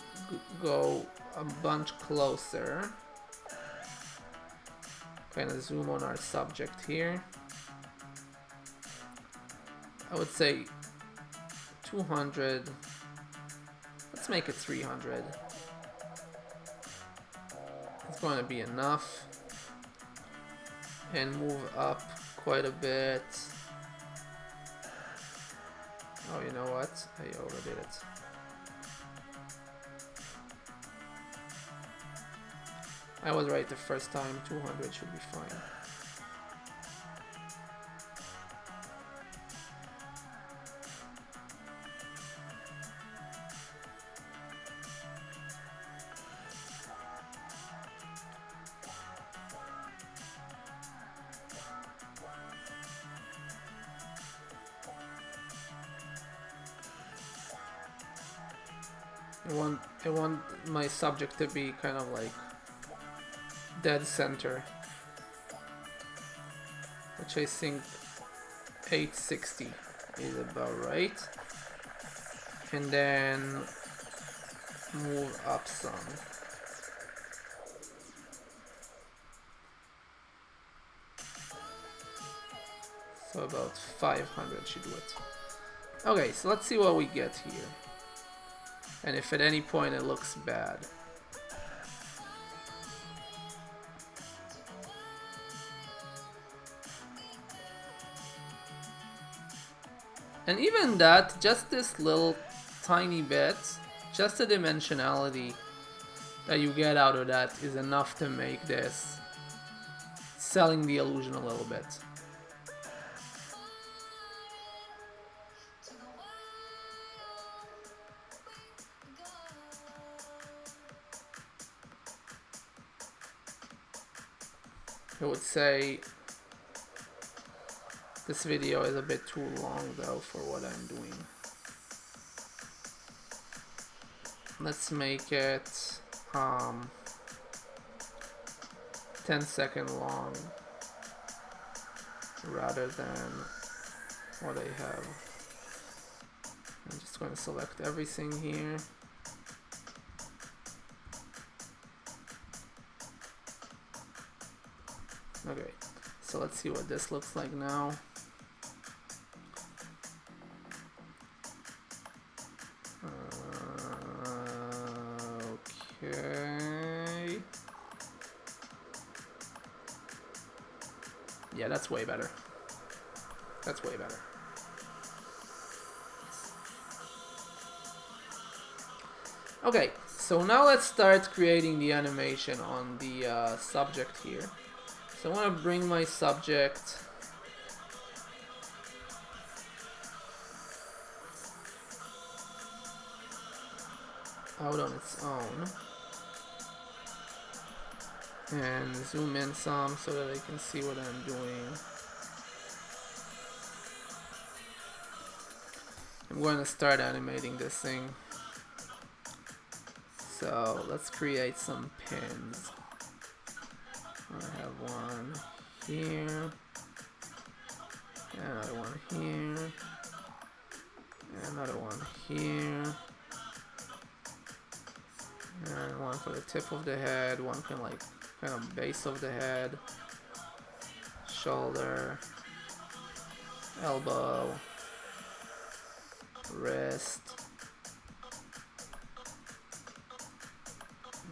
go a bunch closer. Kind of zoom on our subject here. I would say 200. Let's make it 300. It's going to be enough. And move up quite a bit. Oh, you know what? I overdid it. I was right the first time. 200 should be fine. I want my subject to be kind of like dead center, which I think 860 is about right. And then move up some. So about 500 should do it. Okay, so let's see what we get here. And if at any point it looks bad. And even that, just this little tiny bit, just the dimensionality that you get out of that is enough to make this selling the illusion a little bit. I would say this video is a bit too long though for what I'm doing. Let's make it 10-second long rather than what I have. I'm just going to select everything here. Okay, so let's see what this looks like now. Okay. Yeah, that's way better. That's way better. Okay, so now let's start creating the animation on the subject here. So I want to bring my subject out on its own and zoom in some so that I can see what I'm doing. I'm going to start animating this thing. So let's create some pins. I have one here, another one here, another one here, And one for the tip of the head, one kind of base of the head, shoulder, elbow, wrist.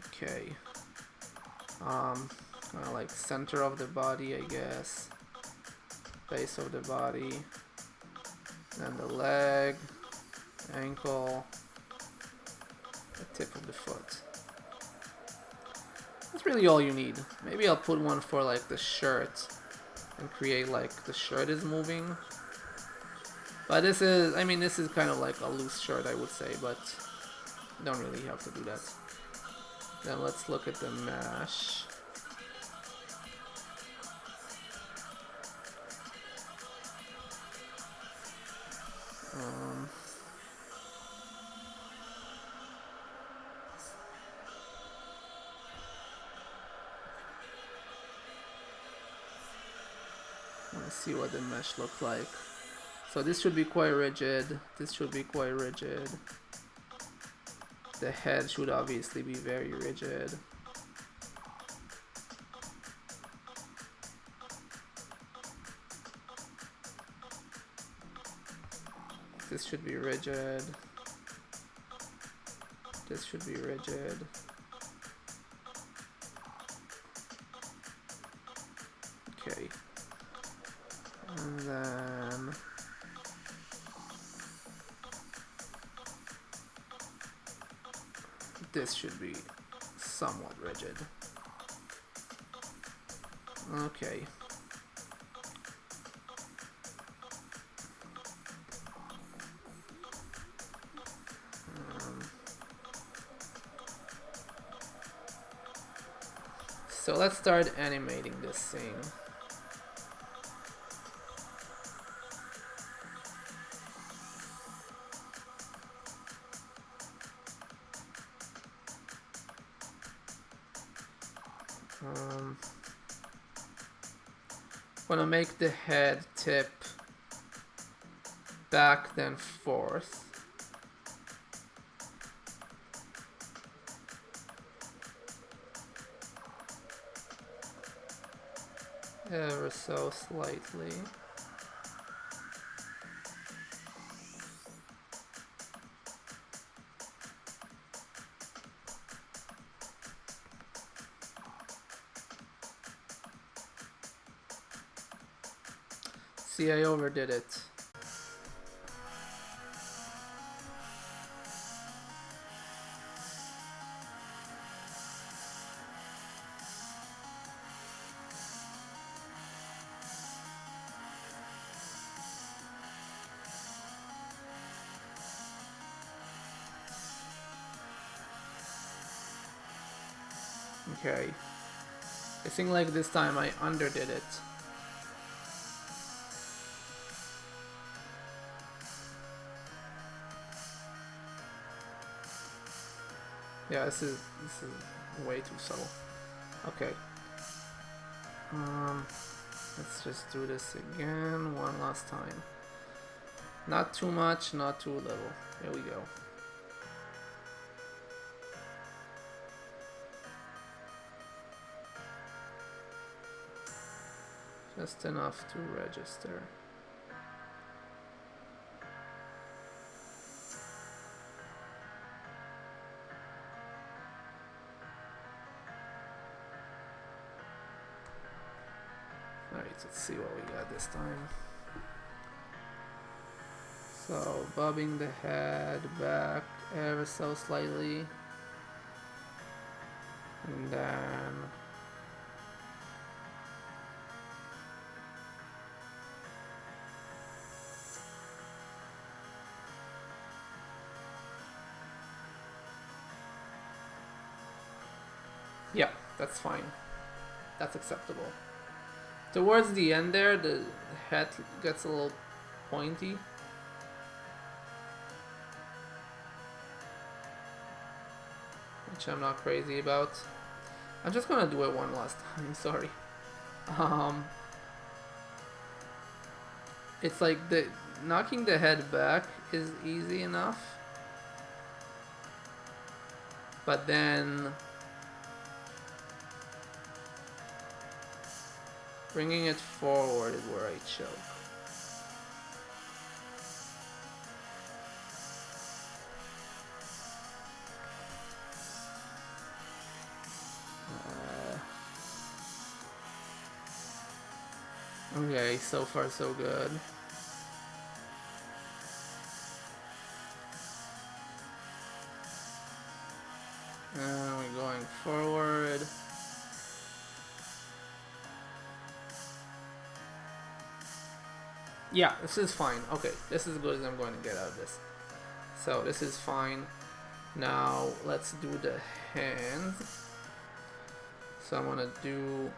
Okay. Kind of like center of the body, I guess. Base of the body. Then the leg, ankle, the tip of the foot. That's really all you need. Maybe I'll put one for like the shirt and create like the shirt is moving. But this is, I mean, this is kind of like a loose shirt, I would say, but you don't really have to do that. Then let's look at the mesh. Let's see what the mesh looks like. So this should be quite rigid. This should be quite rigid. The head should obviously be very rigid. This should be rigid. This should be rigid. Okay. And then this should be somewhat rigid. Okay. So let's start animating this thing. Want to make the head tip back then forth. Ever so slightly. See, I overdid it. Okay. I think like this time I underdid it. Yeah, this is way too subtle. Okay. Let's just do this again one last time. Not too much, not too little. Here we go. Just enough to register. Alright, let's see what we got this time. So, bobbing the head back ever so slightly. And then yeah, that's fine. That's acceptable. Towards the end there, the head gets a little pointy. Which I'm not crazy about. I'm just gonna do it one last time, sorry. It's like knocking the head back is easy enough. but then bringing it forward is where I choke. Okay, so far so good. And we're going forward. Yeah, this is fine. Okay, this is as good as I'm going to get out of this. So this is fine. Now let's do the hands. So I'm gonna do...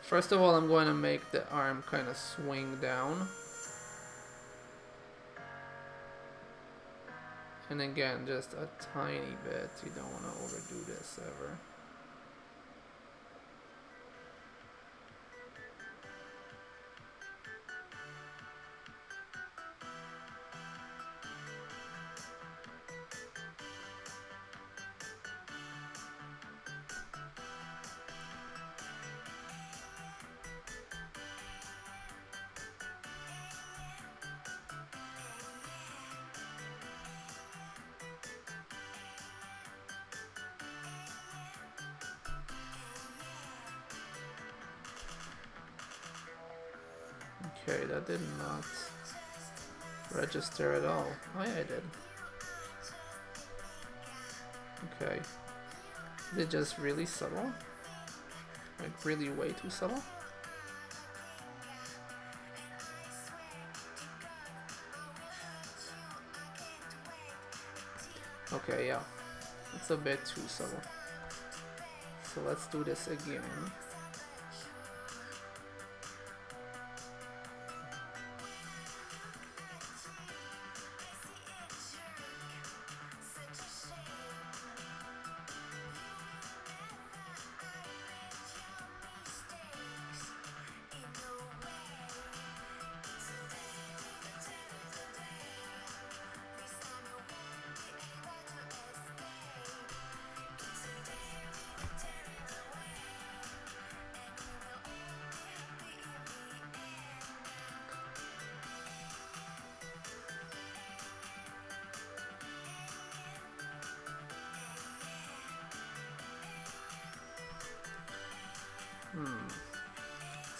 First of all, I'm going to make the arm kind of swing down. And again, just a tiny bit. You don't want to overdo this ever. Okay, that did not register at all. Oh yeah, it did. Okay. Is it just really subtle? Like really way too subtle? Okay, yeah. It's a bit too subtle. So let's do this again.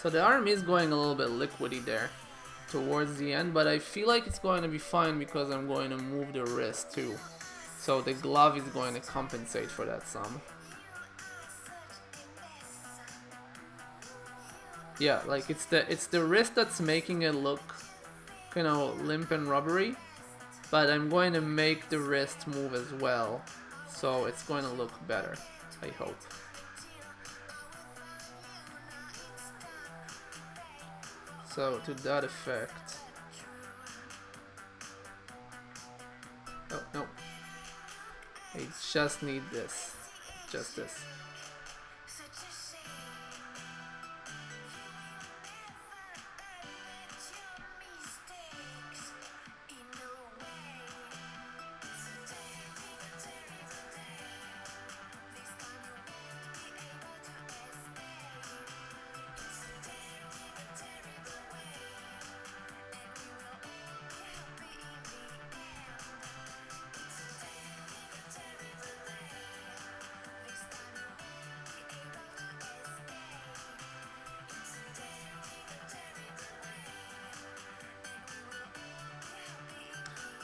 So the arm is going a little bit liquidy there towards the end, but I feel like it's going to be fine because I'm going to move the wrist too. So the glove is going to compensate for that some. Yeah, like it's the wrist that's making it look kind of limp and rubbery, but I'm going to make the wrist move as well, so it's going to look better, I hope. So to that effect. Oh no. I just need this. Just this.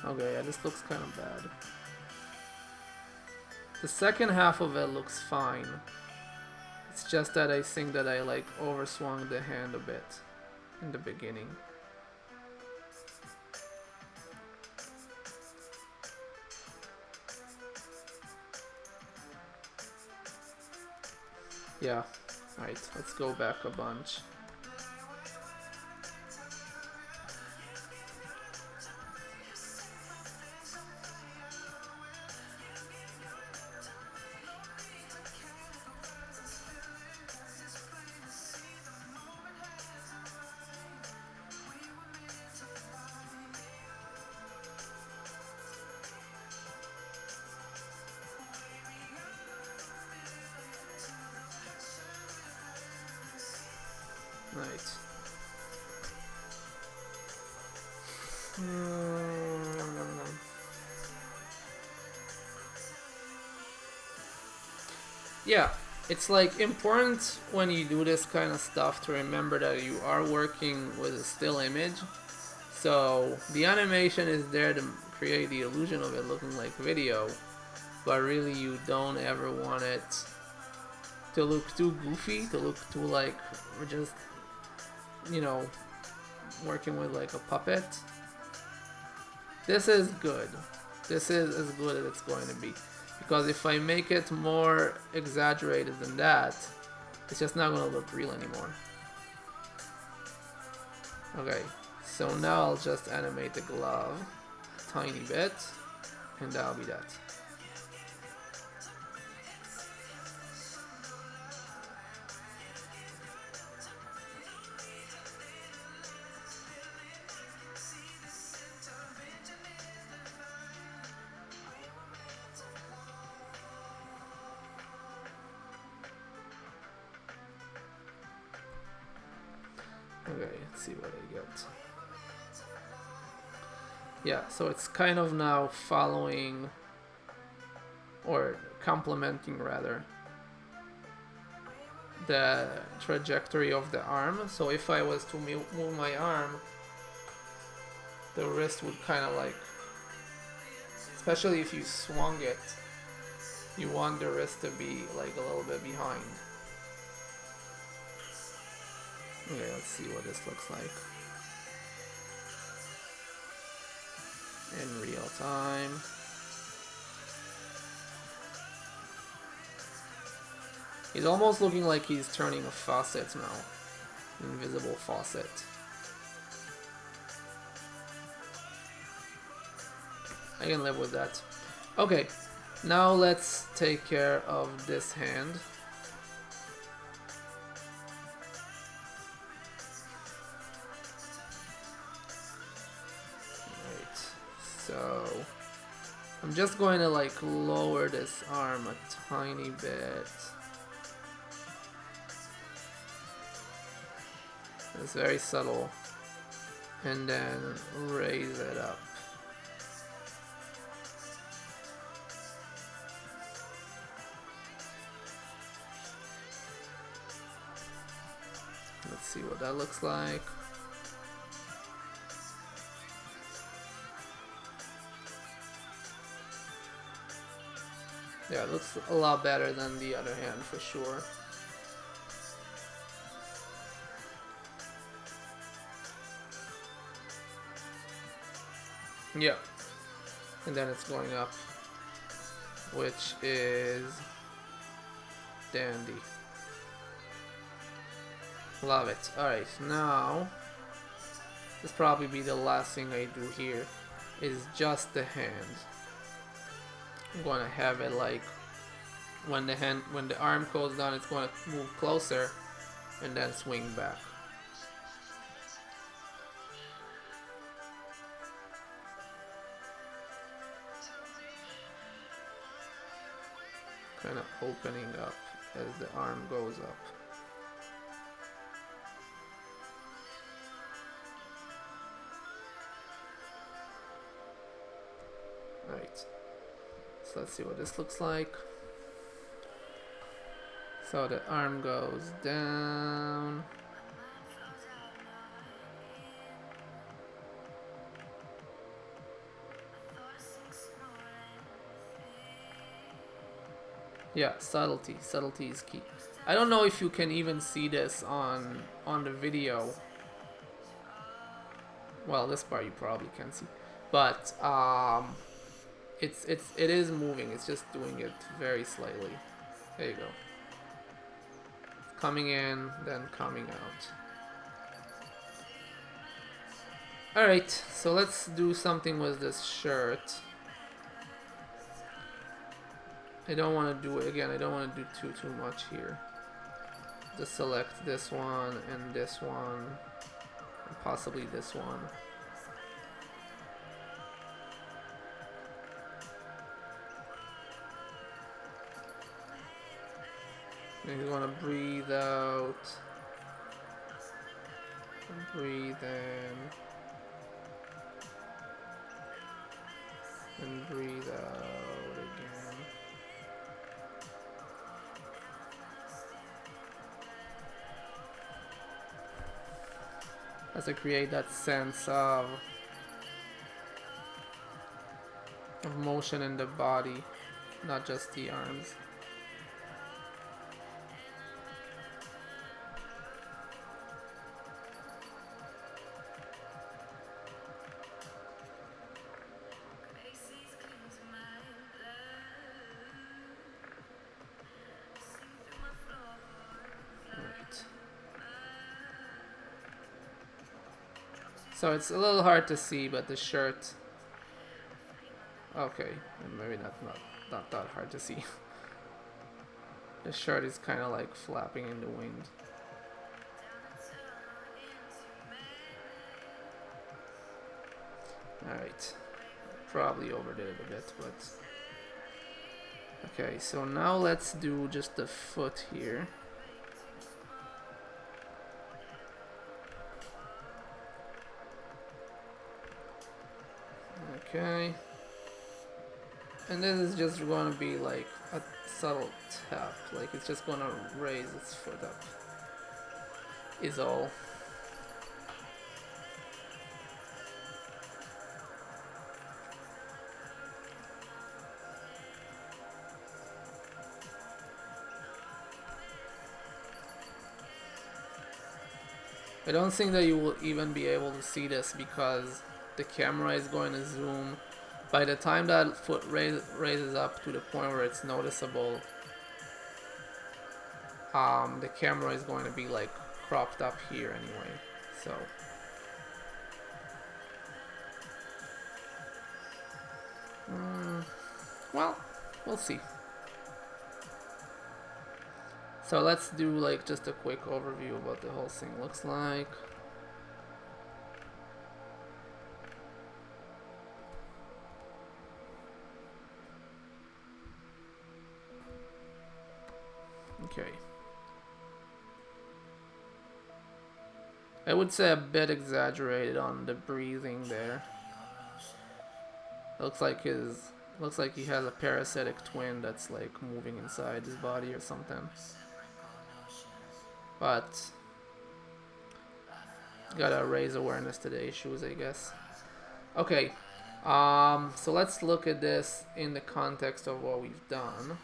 Okay, yeah, this looks kind of bad. The second half of it looks fine. It's just that I think that I like overswung the hand a bit in the beginning. Yeah, alright, let's go back a bunch. Right. Mm. Yeah, it's like important when you do this kind of stuff to remember that you are working with a still image. So the animation is there to create the illusion of it looking like video, but really you don't ever want it to look too goofy, to look too like we're just, you know, working with like a puppet. This is good. This is as good as it's going to be. Because if I make it more exaggerated than that, it's just not going to look real anymore. Okay, so now I'll just animate the glove a tiny bit, and that'll be that. Okay, let's see what I get. Yeah, so it's kind of now following, or complementing rather, the trajectory of the arm. So if I was to move my arm, the wrist would kind of like, especially if you swung it, you want the wrist to be like a little bit behind. Okay, let's see what this looks like in real time. He's almost looking like he's turning a faucet now. An invisible faucet. I can live with that. Okay, now let's take care of this hand. Right, so I'm just going to like lower this arm a tiny bit. It's very subtle. And then raise it up. Let's see what that looks like. Yeah, it looks a lot better than the other hand for sure. Yeah. And then it's going up, which is dandy. Love it. Alright, now this probably be the last thing I do here is just the hand. I'm gonna have it like when the arm goes down, it's gonna move closer and then swing back. Kind of opening up as the arm goes up. Right. So let's see what this looks like. So the arm goes down. Yeah, subtlety. Subtlety is key. I don't know if you can even see this on the video. Well, this part you probably can see, but it is moving. It's just doing it very slightly. There you go. Coming in, then coming out. Alright, so let's do something with this shirt. I don't want to do it again. I don't want to do too much here. Just select this one and this one, and possibly this one. And you want to breathe out. breathe in, and breathe out again. As to create that sense of motion in the body, not just the arms. So it's a little hard to see, but the shirt... Okay, maybe not that hard to see. The shirt is kind of like flapping in the wind. Alright, probably overdid it a bit, but... Okay, so now let's do just the foot here. Okay. And this is just going to be like a subtle tap, like it's just going to raise its foot up, is all. I don't think that you will even be able to see this because the camera is going to zoom. By the time that foot raises up to the point where it's noticeable, the camera is going to be like cropped up here anyway, so. Well, we'll see. So let's do like just a quick overview of what the whole thing looks like. Okay. I would say a bit exaggerated on the breathing there. Looks like he has a parasitic twin that's like moving inside his body or something. But gotta raise awareness to the issues, I guess. Okay. So let's look at this in the context of what we've done.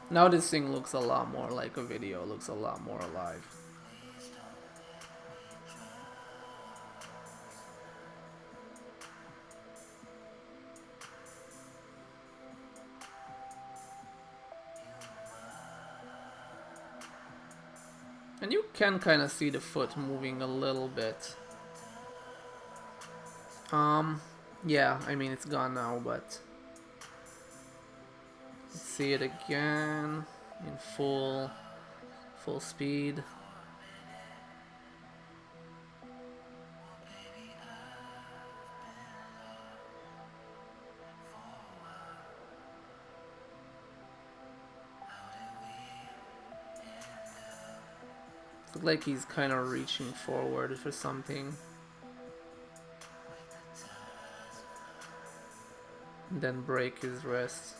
Now this thing looks a lot more like a video, looks a lot more alive. And you can kind of see the foot moving a little bit. Yeah, I mean it's gone now, but let's see it again in full speed. Looks like he's kind of reaching forward for something. And then break his wrist.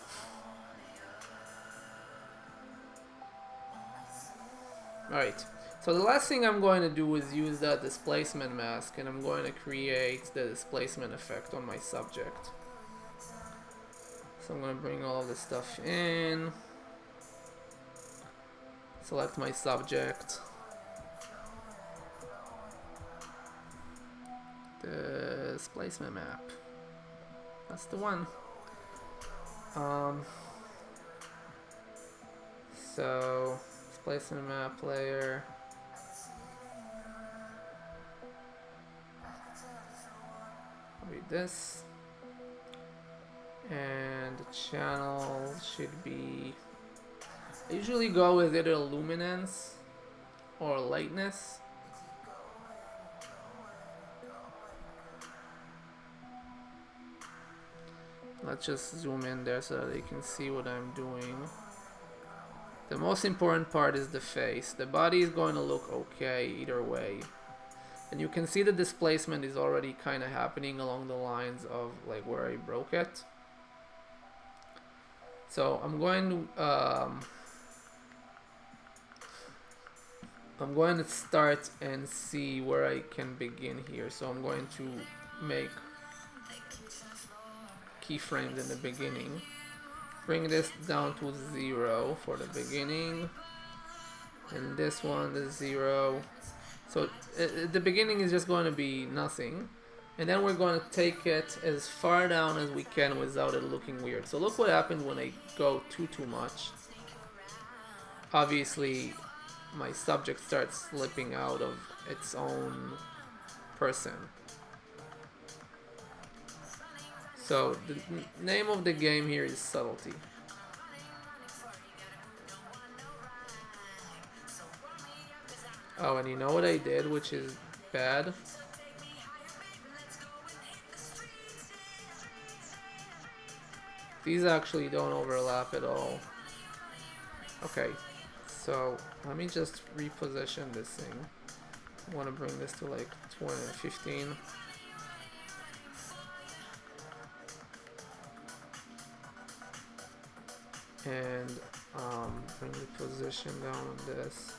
Alright, so the last thing I'm going to do is use that displacement mask, and I'm going to create the displacement effect on my subject. So I'm going to bring all of this stuff in, select my subject, the displacement map, that's the one. So displacement map layer, read this, and the channel should be, I usually go with either luminance or lightness. Let's just zoom in there so that they can see what I'm doing. The most important part is the face. The body is going to look okay either way. And you can see the displacement is already kind of happening along the lines of like where I broke it. So I'm going to start and see where I can begin here. So I'm going to make keyframes in the beginning. Bring this down to 0 for the beginning. And this one is 0. So the beginning is just going to be nothing. And then we're going to take it as far down as we can without it looking weird. So look what happens when I go too much. Obviously, my subject starts slipping out of its own person. So the name of the game here is subtlety. Oh, and you know what I did, which is bad? These actually don't overlap at all. Okay, so let me just reposition this thing. I want to bring this to like 15. And bring the position down on this.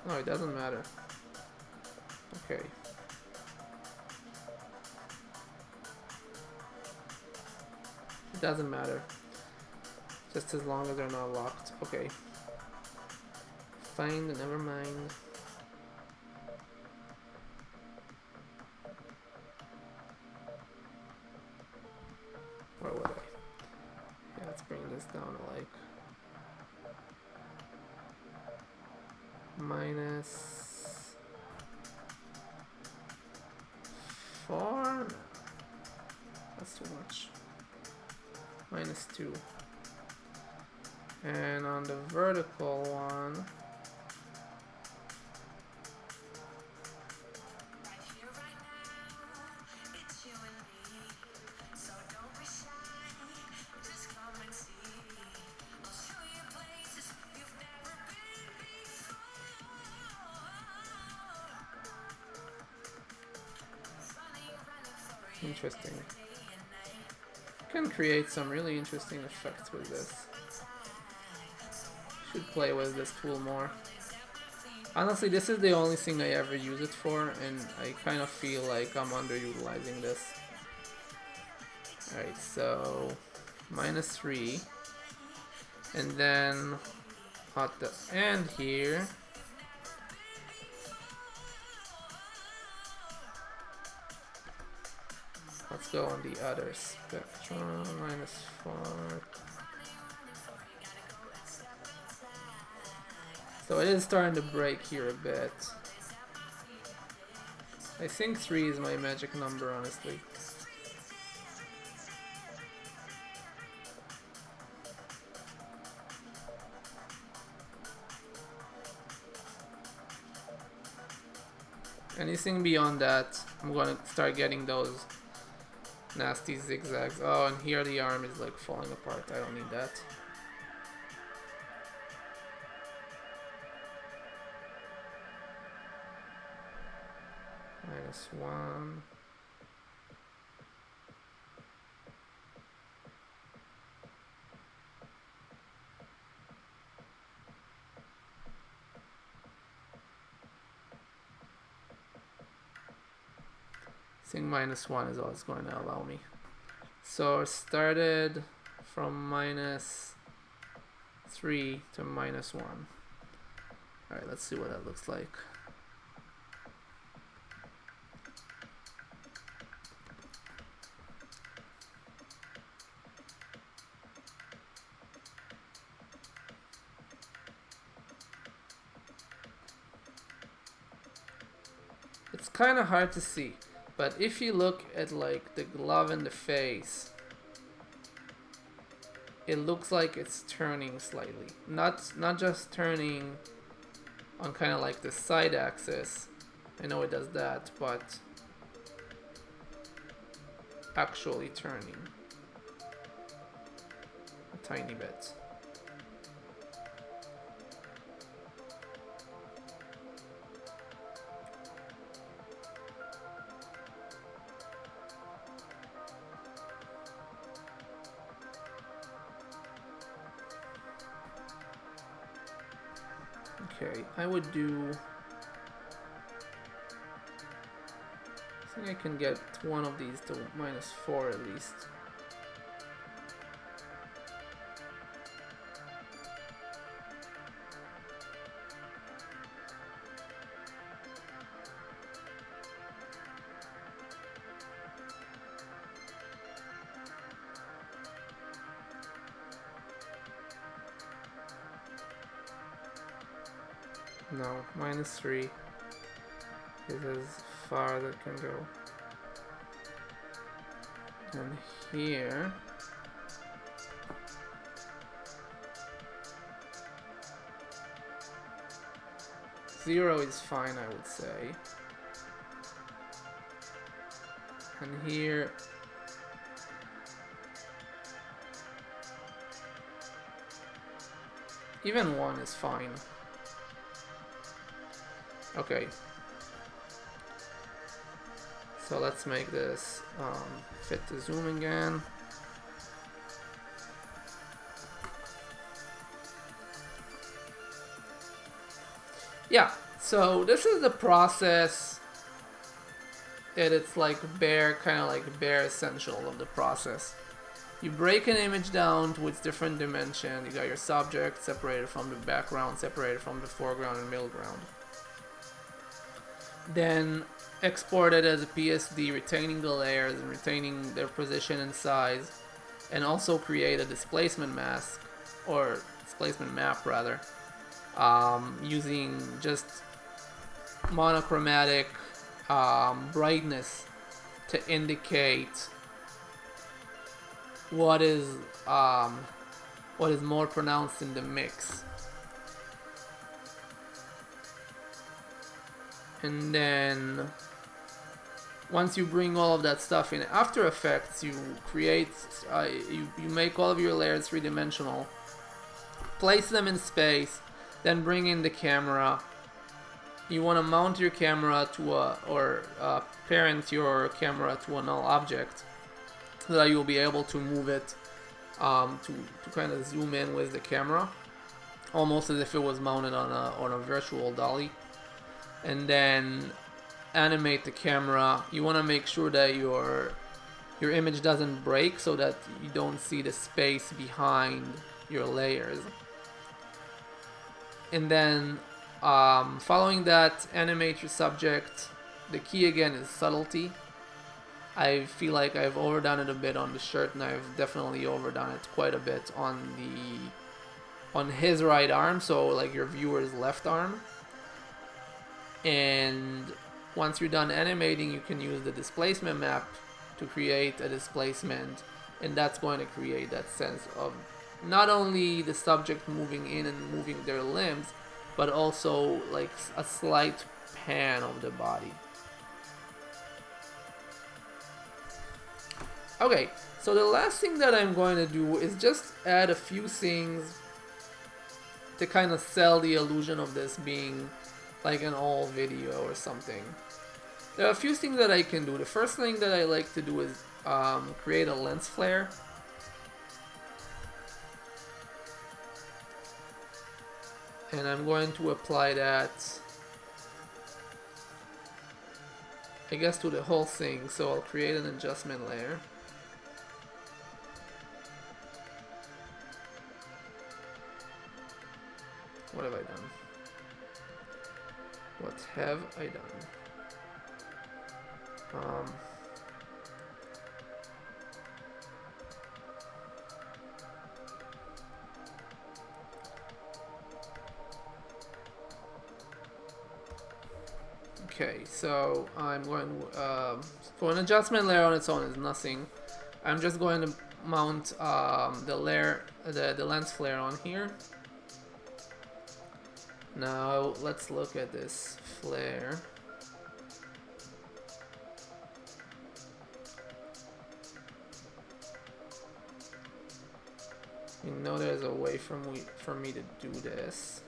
No, it doesn't matter. Okay. It doesn't matter. Just as long as they're not locked. Okay. Fine, never mind. Where would I? Yeah, let's bring this down to like minus 4? No. That's too much. Minus 2. And on the vertical one, interesting. Can create some really interesting effects with this. Should play with this tool more. Honestly, this is the only thing I ever use it for, and I kind of feel like I'm underutilizing this. Alright, so minus 3. And then at the end here, let's go on the other spectrum, minus 4. So it is starting to break here a bit. I think 3 is my magic number, honestly. Anything beyond that, I'm gonna start getting those nasty zigzags. Oh, and here the arm is like falling apart. I don't need that. Minus 1. I think minus 1 is all it's going to allow me. So it started from minus 3 to minus 1. Alright, let's see what that looks like. It's kind of hard to see. But if you look at like the glove and the face, it looks like it's turning slightly. Not just turning on kind of like the side axis. I know it does that, but actually turning a tiny bit. Okay, I would do... I think I can get one of these to -4 at least. No, -3 is as far as it can go. And here, zero is fine, I would say. And here, even 1 is fine. Okay. So let's make this fit the zoom again. Yeah, so this is the process at its like bare, kind of like bare essential of the process. You break an image down to its different dimension. You got your subject separated from the background, separated from the foreground and middle ground. Then export it as a PSD, retaining the layers and retaining their position and size, and also create a displacement mask, or displacement map rather, using just monochromatic brightness to indicate what is more pronounced in the mix. And then once you bring all of that stuff in After Effects, you create, you make all of your layers three-dimensional, place them in space, then bring in the camera. You want to mount your camera to parent your camera to a null object, so that you'll be able to move it to kind of zoom in with the camera, almost as if it was mounted on a virtual dolly. And then animate the camera. You want to make sure that your image doesn't break, so that you don't see the space behind your layers. And then following that, animate your subject. The key again is subtlety. I feel like I've overdone it a bit on the shirt, and I've definitely overdone it quite a bit on his right arm, so like your viewer's left arm. And once you're done animating, you can use the displacement map to create a displacement, and that's going to create that sense of not only the subject moving in and moving their limbs, but also like a slight pan of the body. Okay, so the last thing that I'm going to do is just add a few things to kind of sell the illusion of this being like an all video or something. There are a few things that I can do. The first thing that I like to do is create a lens flare. And I'm going to apply that, I guess, to the whole thing. So I'll create an adjustment layer. What have I done? What have I done? Okay, so I'm going to, for an adjustment layer on its own is nothing. I'm just going to mount the lens flare on here. Now let's look at this flare. You know there's a way for me to do this.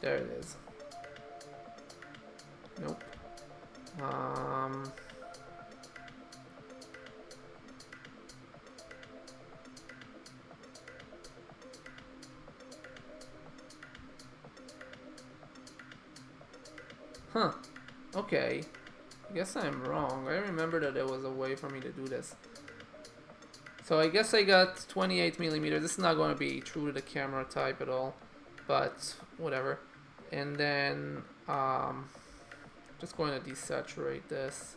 There it is. Nope. Huh. Okay. I guess I'm wrong. I remember that there was a way for me to do this. So I guess I got 28mm. This is not going to be true to the camera type at all, but whatever. And then just going to desaturate this.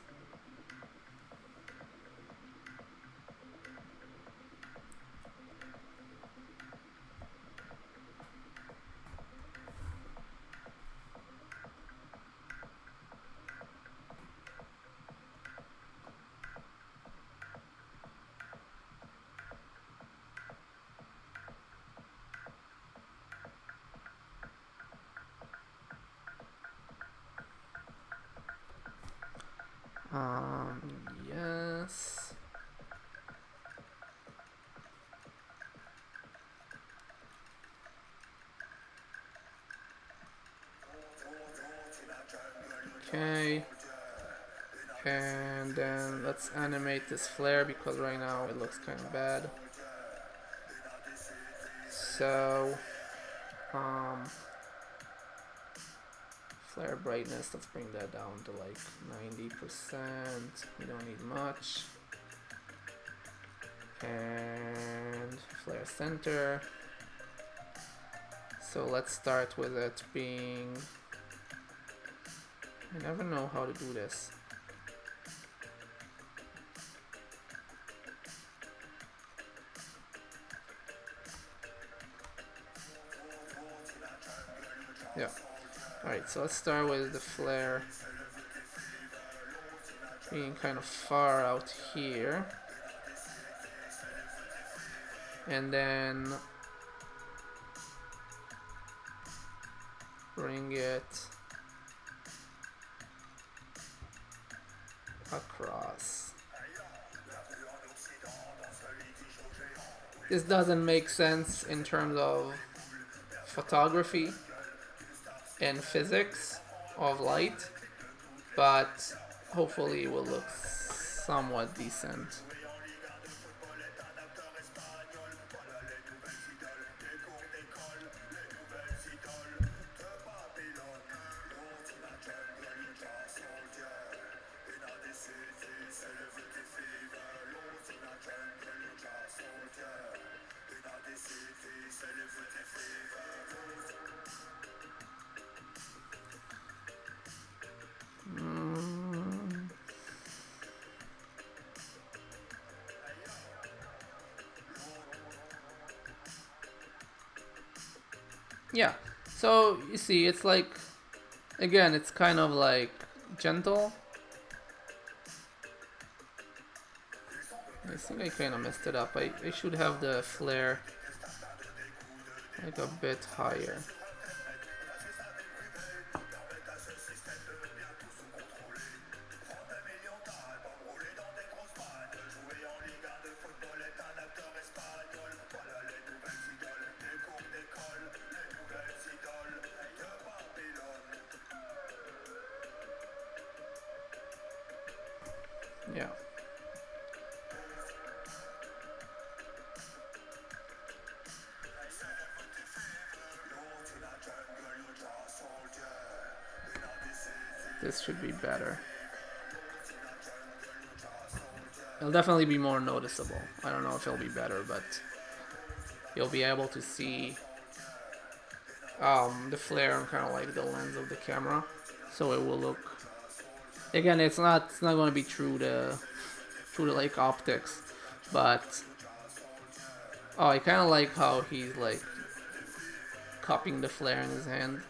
Yes. Okay. And then let's animate this flare because right now it looks kind of bad. So, flare brightness, let's bring that down to like 90%. We don't need much. And flare center. So let's start with it being... I never know how to do this. Yeah. Alright, so let's start with the flare being kind of far out here. And then bring it across. This doesn't make sense in terms of photography and physics of light, but hopefully it will look somewhat decent. Yeah, so you see, it's like, again, it's kind of like gentle. I think I kind of messed it up. I should have the flare like a bit higher. Yeah. This should be better. It'll definitely be more noticeable. I don't know if it'll be better, but you'll be able to see the flare on kind of like the lens of the camera, so it will look. Again, it's not going to be true to like optics, but oh, I kind of like how he's like cupping the flare in his hand.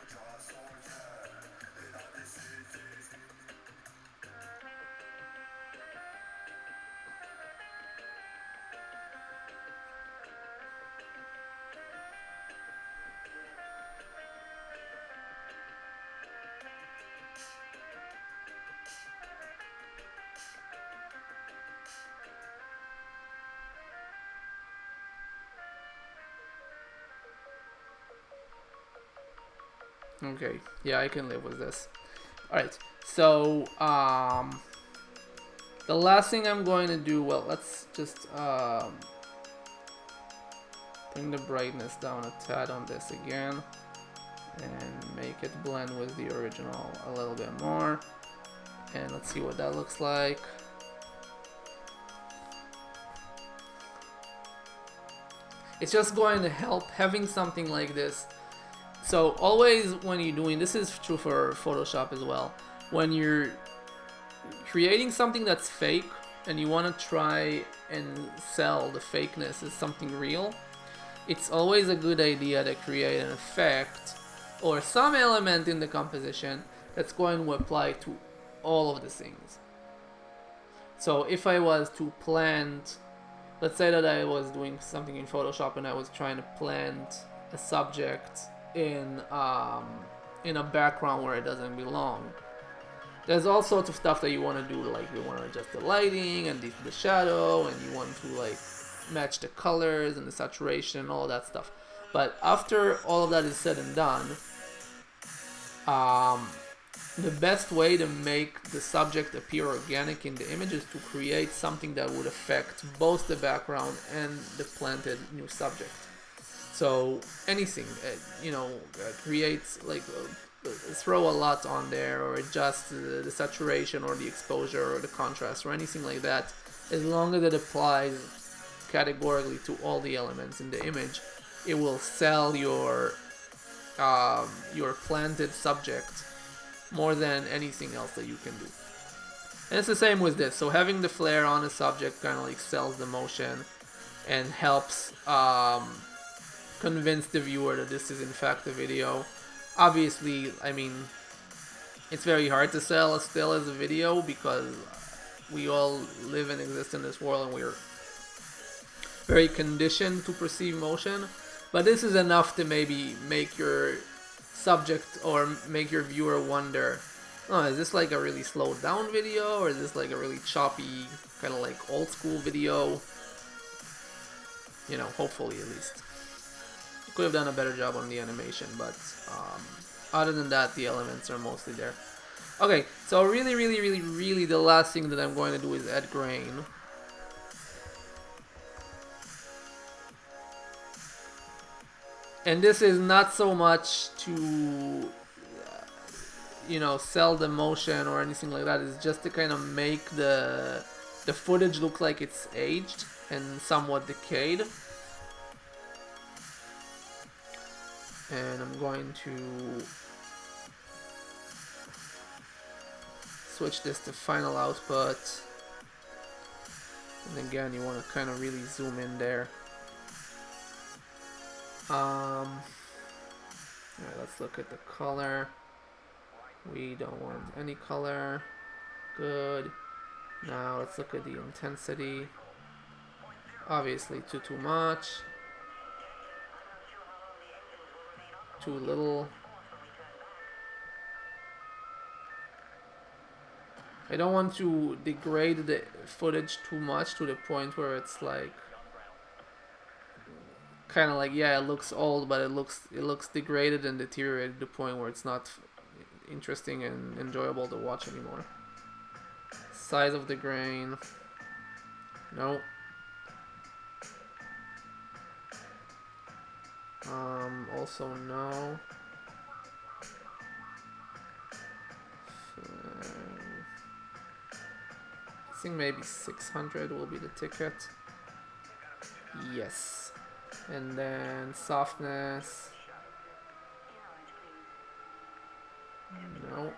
Okay, yeah, I can live with this. Alright, so the last thing I'm going to do, well, let's just bring the brightness down a tad on this again and make it blend with the original a little bit more. And let's see what that looks like. It's just going to help having something like this. So always when you're doing, this is true for Photoshop as well, when you're creating something that's fake and you want to try and sell the fakeness as something real, it's always a good idea to create an effect or some element in the composition that's going to apply to all of the things. So if I was to plant, let's say that I was doing something in Photoshop and I was trying to plant a subject in a background where it doesn't belong. There's all sorts of stuff that you want to do, like you want to adjust the lighting and the shadow, and you want to like match the colors and the saturation and all that stuff. But after all of that is said and done, the best way to make the subject appear organic in the image is to create something that would affect both the background and the planted new subject. So anything, create like throw a lot on there, or adjust the saturation or the exposure or the contrast or anything like that, as long as it applies categorically to all the elements in the image, it will sell your planted subject more than anything else that you can do. And it's the same with this. So having the flare on a subject kind of like sells the motion and helps convince the viewer that this is in fact a video. Obviously, I mean, it's very hard to sell a still as a video because we all live and exist in this world and we're very conditioned to perceive motion. But this is enough to maybe make your subject or make your viewer wonder, oh, is this like a really slowed down video, or is this like a really choppy kind of like old school video? Hopefully at least. Could have done a better job on the animation, but other than that, the elements are mostly there. Okay, so really the last thing that I'm going to do is add grain. And this is not so much to sell the motion or anything like that. It's just to kind of make the footage look like it's aged and somewhat decayed. And I'm going to switch this to final output. And again, you want to kind of really zoom in there. Alright, let's look at the color. We don't want any color. Good. Now let's look at the intensity. Obviously too much. Too little. I don't want to degrade the footage too much to the point where it's like kind of like, yeah, it looks old, but it looks degraded and deteriorated to the point where it's not interesting and enjoyable to watch anymore. Size of the grain. No. Also no. I think maybe 600 will be the ticket. Yes. And then softness. No.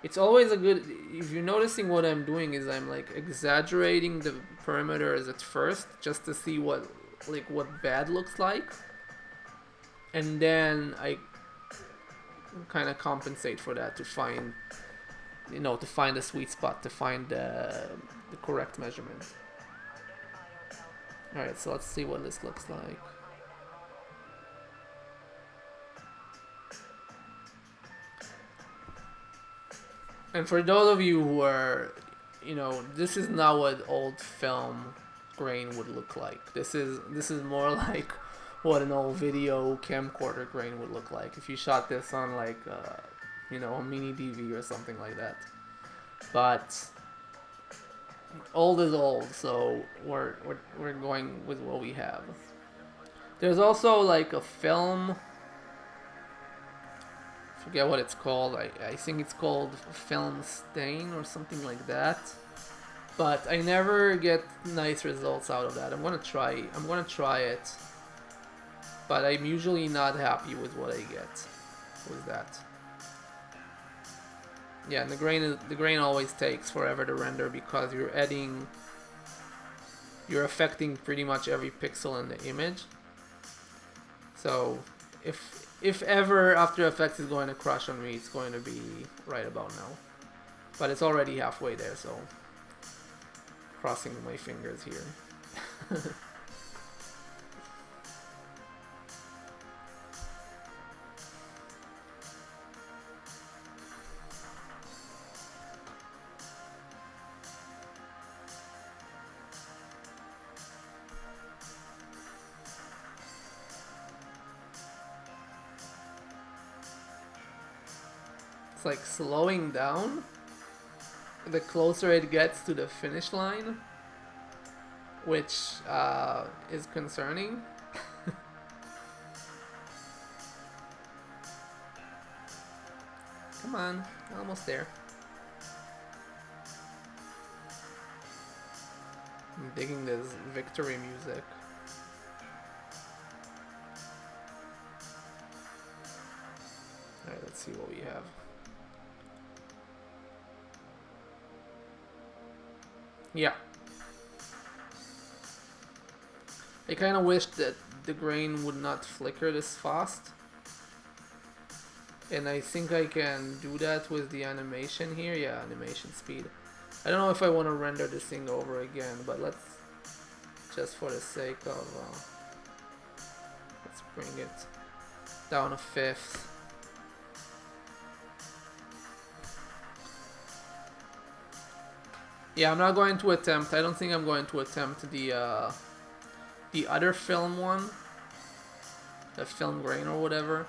It's always a good, if you're noticing what I'm doing is I'm like exaggerating the parameters at first just to see what bad looks like, and then I kind of compensate for that to find a sweet spot, to find the correct measurement. Alright, so let's see what this looks like. And for those of you who are, this is not what old film grain would look like. This is more like what an old video camcorder grain would look like if you shot this on like you know, a mini DV or something like that. But old is old, so we're going with what we have. There's also like a film, forget what it's called. I think it's called film stain or something like that. But I never get nice results out of that. I'm gonna try it, but I'm usually not happy with what I get with that. Yeah, and the grain always takes forever to render because you're affecting pretty much every pixel in the image. So if ever After Effects is going to crush on me, it's going to be right about now. But it's already halfway there, so crossing my fingers here. It's like slowing down the closer it gets to the finish line, which is concerning. Come on, almost there. I'm digging this victory music. Alright, let's see what we have. Yeah. I kind of wish that the grain would not flicker this fast. And I think I can do that with the animation here. Yeah, animation speed. I don't know if I want to render this thing over again, but let's, just for the sake of, let's bring it down a fifth. Yeah, I'm not going to attempt, I don't think I'm going to attempt the other film one. The film grain or whatever.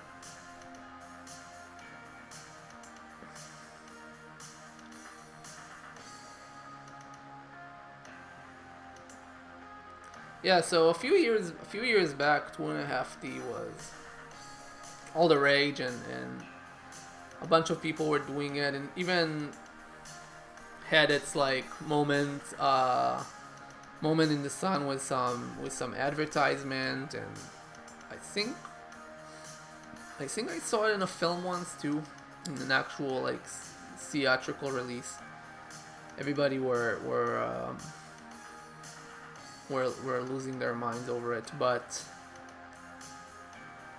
Yeah, so a few years back, 2.5D was all the rage, and a bunch of people were doing it, and even had its like moment in the sun with some advertisement, and I think I saw it in a film once too, in an actual like theatrical release. Everybody were losing their minds over it, but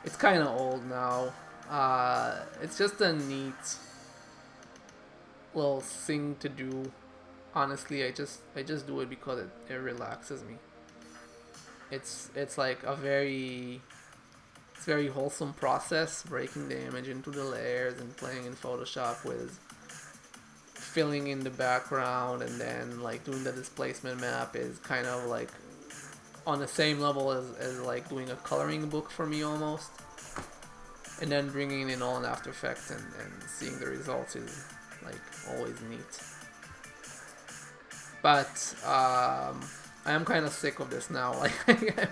it's kind of old now. It's just a neat little thing to do. Honestly, I just do it because it relaxes me. It's like a very wholesome process, breaking the image into the layers and playing in Photoshop with filling in the background, and then like doing the displacement map is kind of like on the same level as like doing a coloring book for me almost. And then bringing in all in After Effects and seeing the results is like always neat. But I am kind of sick of this now. Like I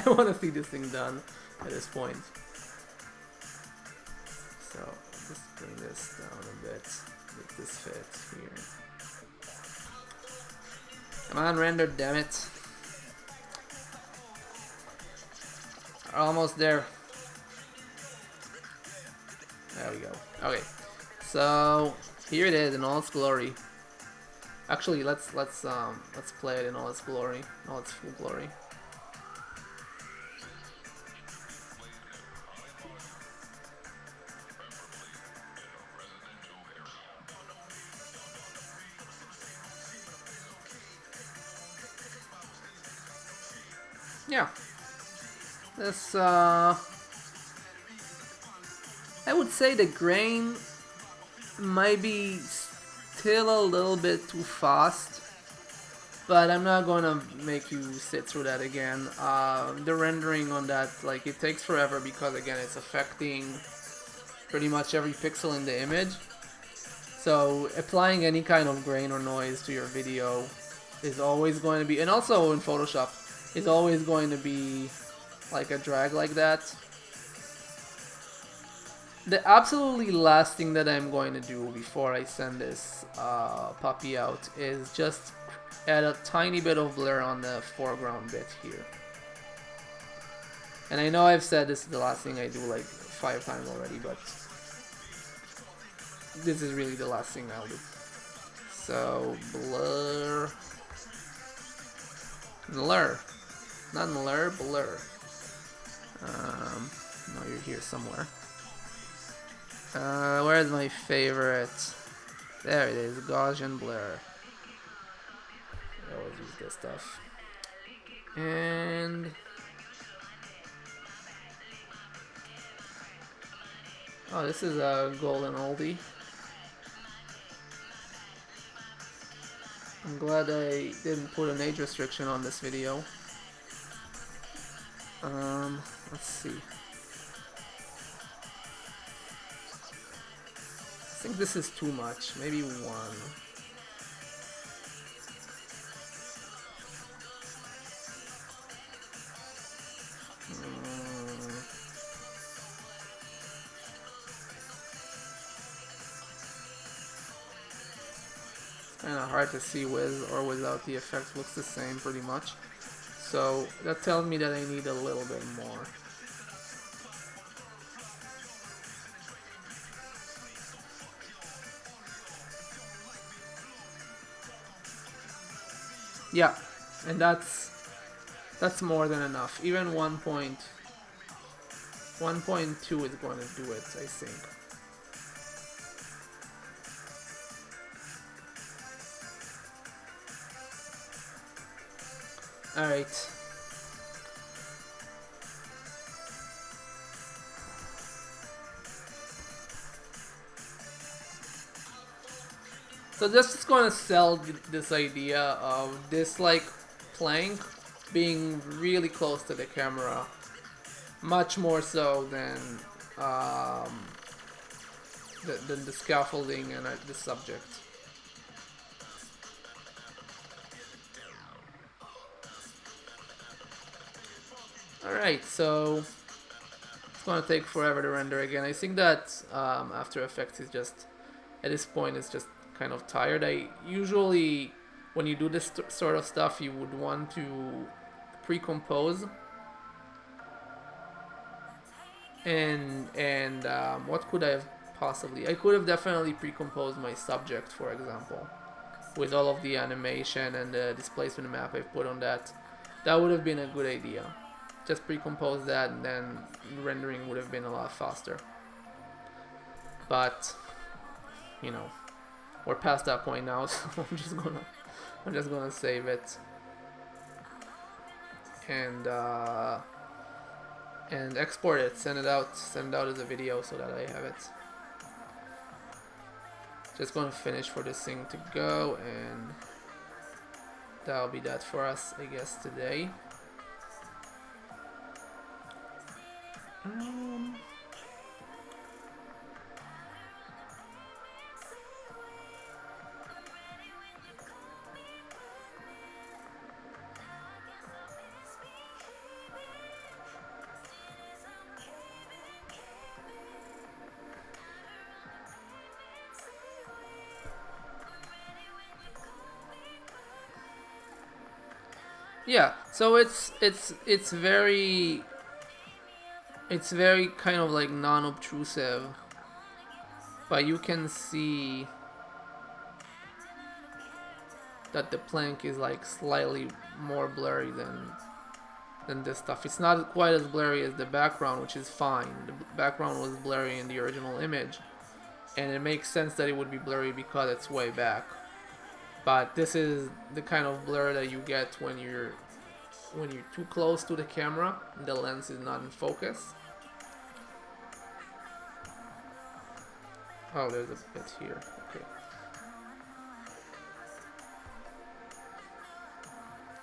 want to see this thing done at this point. So just bring this down a bit. Make this fit here. Come on, render, damn it. We're almost there. There we go. Okay, so here it is in all its glory. Actually, let's play it in all its glory, all its full glory. Yeah, this I would say the grain might be still a little bit too fast. but I'm not gonna make you sit through that again. The rendering on that, like, it takes forever because again it's affecting pretty much every pixel in the image. So applying any kind of grain or noise to your video is always going to be, and also in Photoshop, is always going to be like a drag like that. The absolutely last thing that I'm going to do before I send this puppy out is just add a tiny bit of blur on the foreground bit here. And I know I've said this is the last thing I do like 5 times already, but this is really the last thing I'll do. So blur, not blur. No, you're here somewhere. Where's my favorite? There it is, Gaussian blur. I always use this stuff. And oh, this is a golden oldie. I'm glad I didn't put an age restriction on this video. Let's see. I think this is too much. Maybe 1. It's kind of hard to see with or without the effect. Looks the same pretty much. So that tells me that I need a little bit more. Yeah, and that's more than enough. Even 1.2 is going to do it, I think. Alright. So just going to sell this idea of this like plank being really close to the camera, much more so than the scaffolding and the subject. Alright, so it's going to take forever to render again. I think that After Effects is just, at this point, it's just kind of tired. I usually, when you do this sort of stuff, you would want to pre-compose. And what could I have possibly... I could have definitely pre-composed my subject, for example, with all of the animation and the displacement map I've put on that. That would have been a good idea. Just pre-compose that, and then rendering would have been a lot faster. But, you know, we're past that point now, so I'm just gonna save it and export it, send it out as a video so that I have it. Just gonna finish for this thing to go, and that'll be that for us, I guess, today. Yeah, so it's very kind of like non-obtrusive, but you can see that the plank is like slightly more blurry than this stuff. It's not quite as blurry as the background, which is fine. The background was blurry in the original image, and it makes sense that it would be blurry because it's way back. But this is the kind of blur that you get when you're too close to the camera and the lens is not in focus. Oh, there's a bit here. Okay.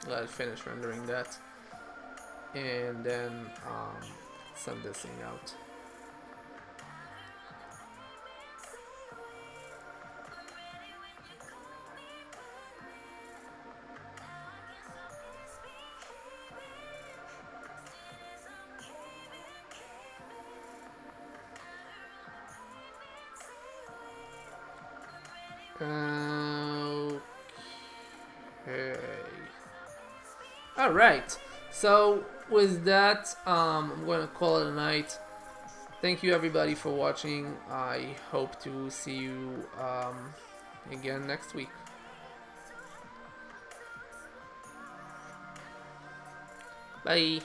let it finish rendering that, and then send this thing out. Okay. All right. So with that, I'm going to call it a night. Thank you everybody for watching. I hope to see you again next week. Bye.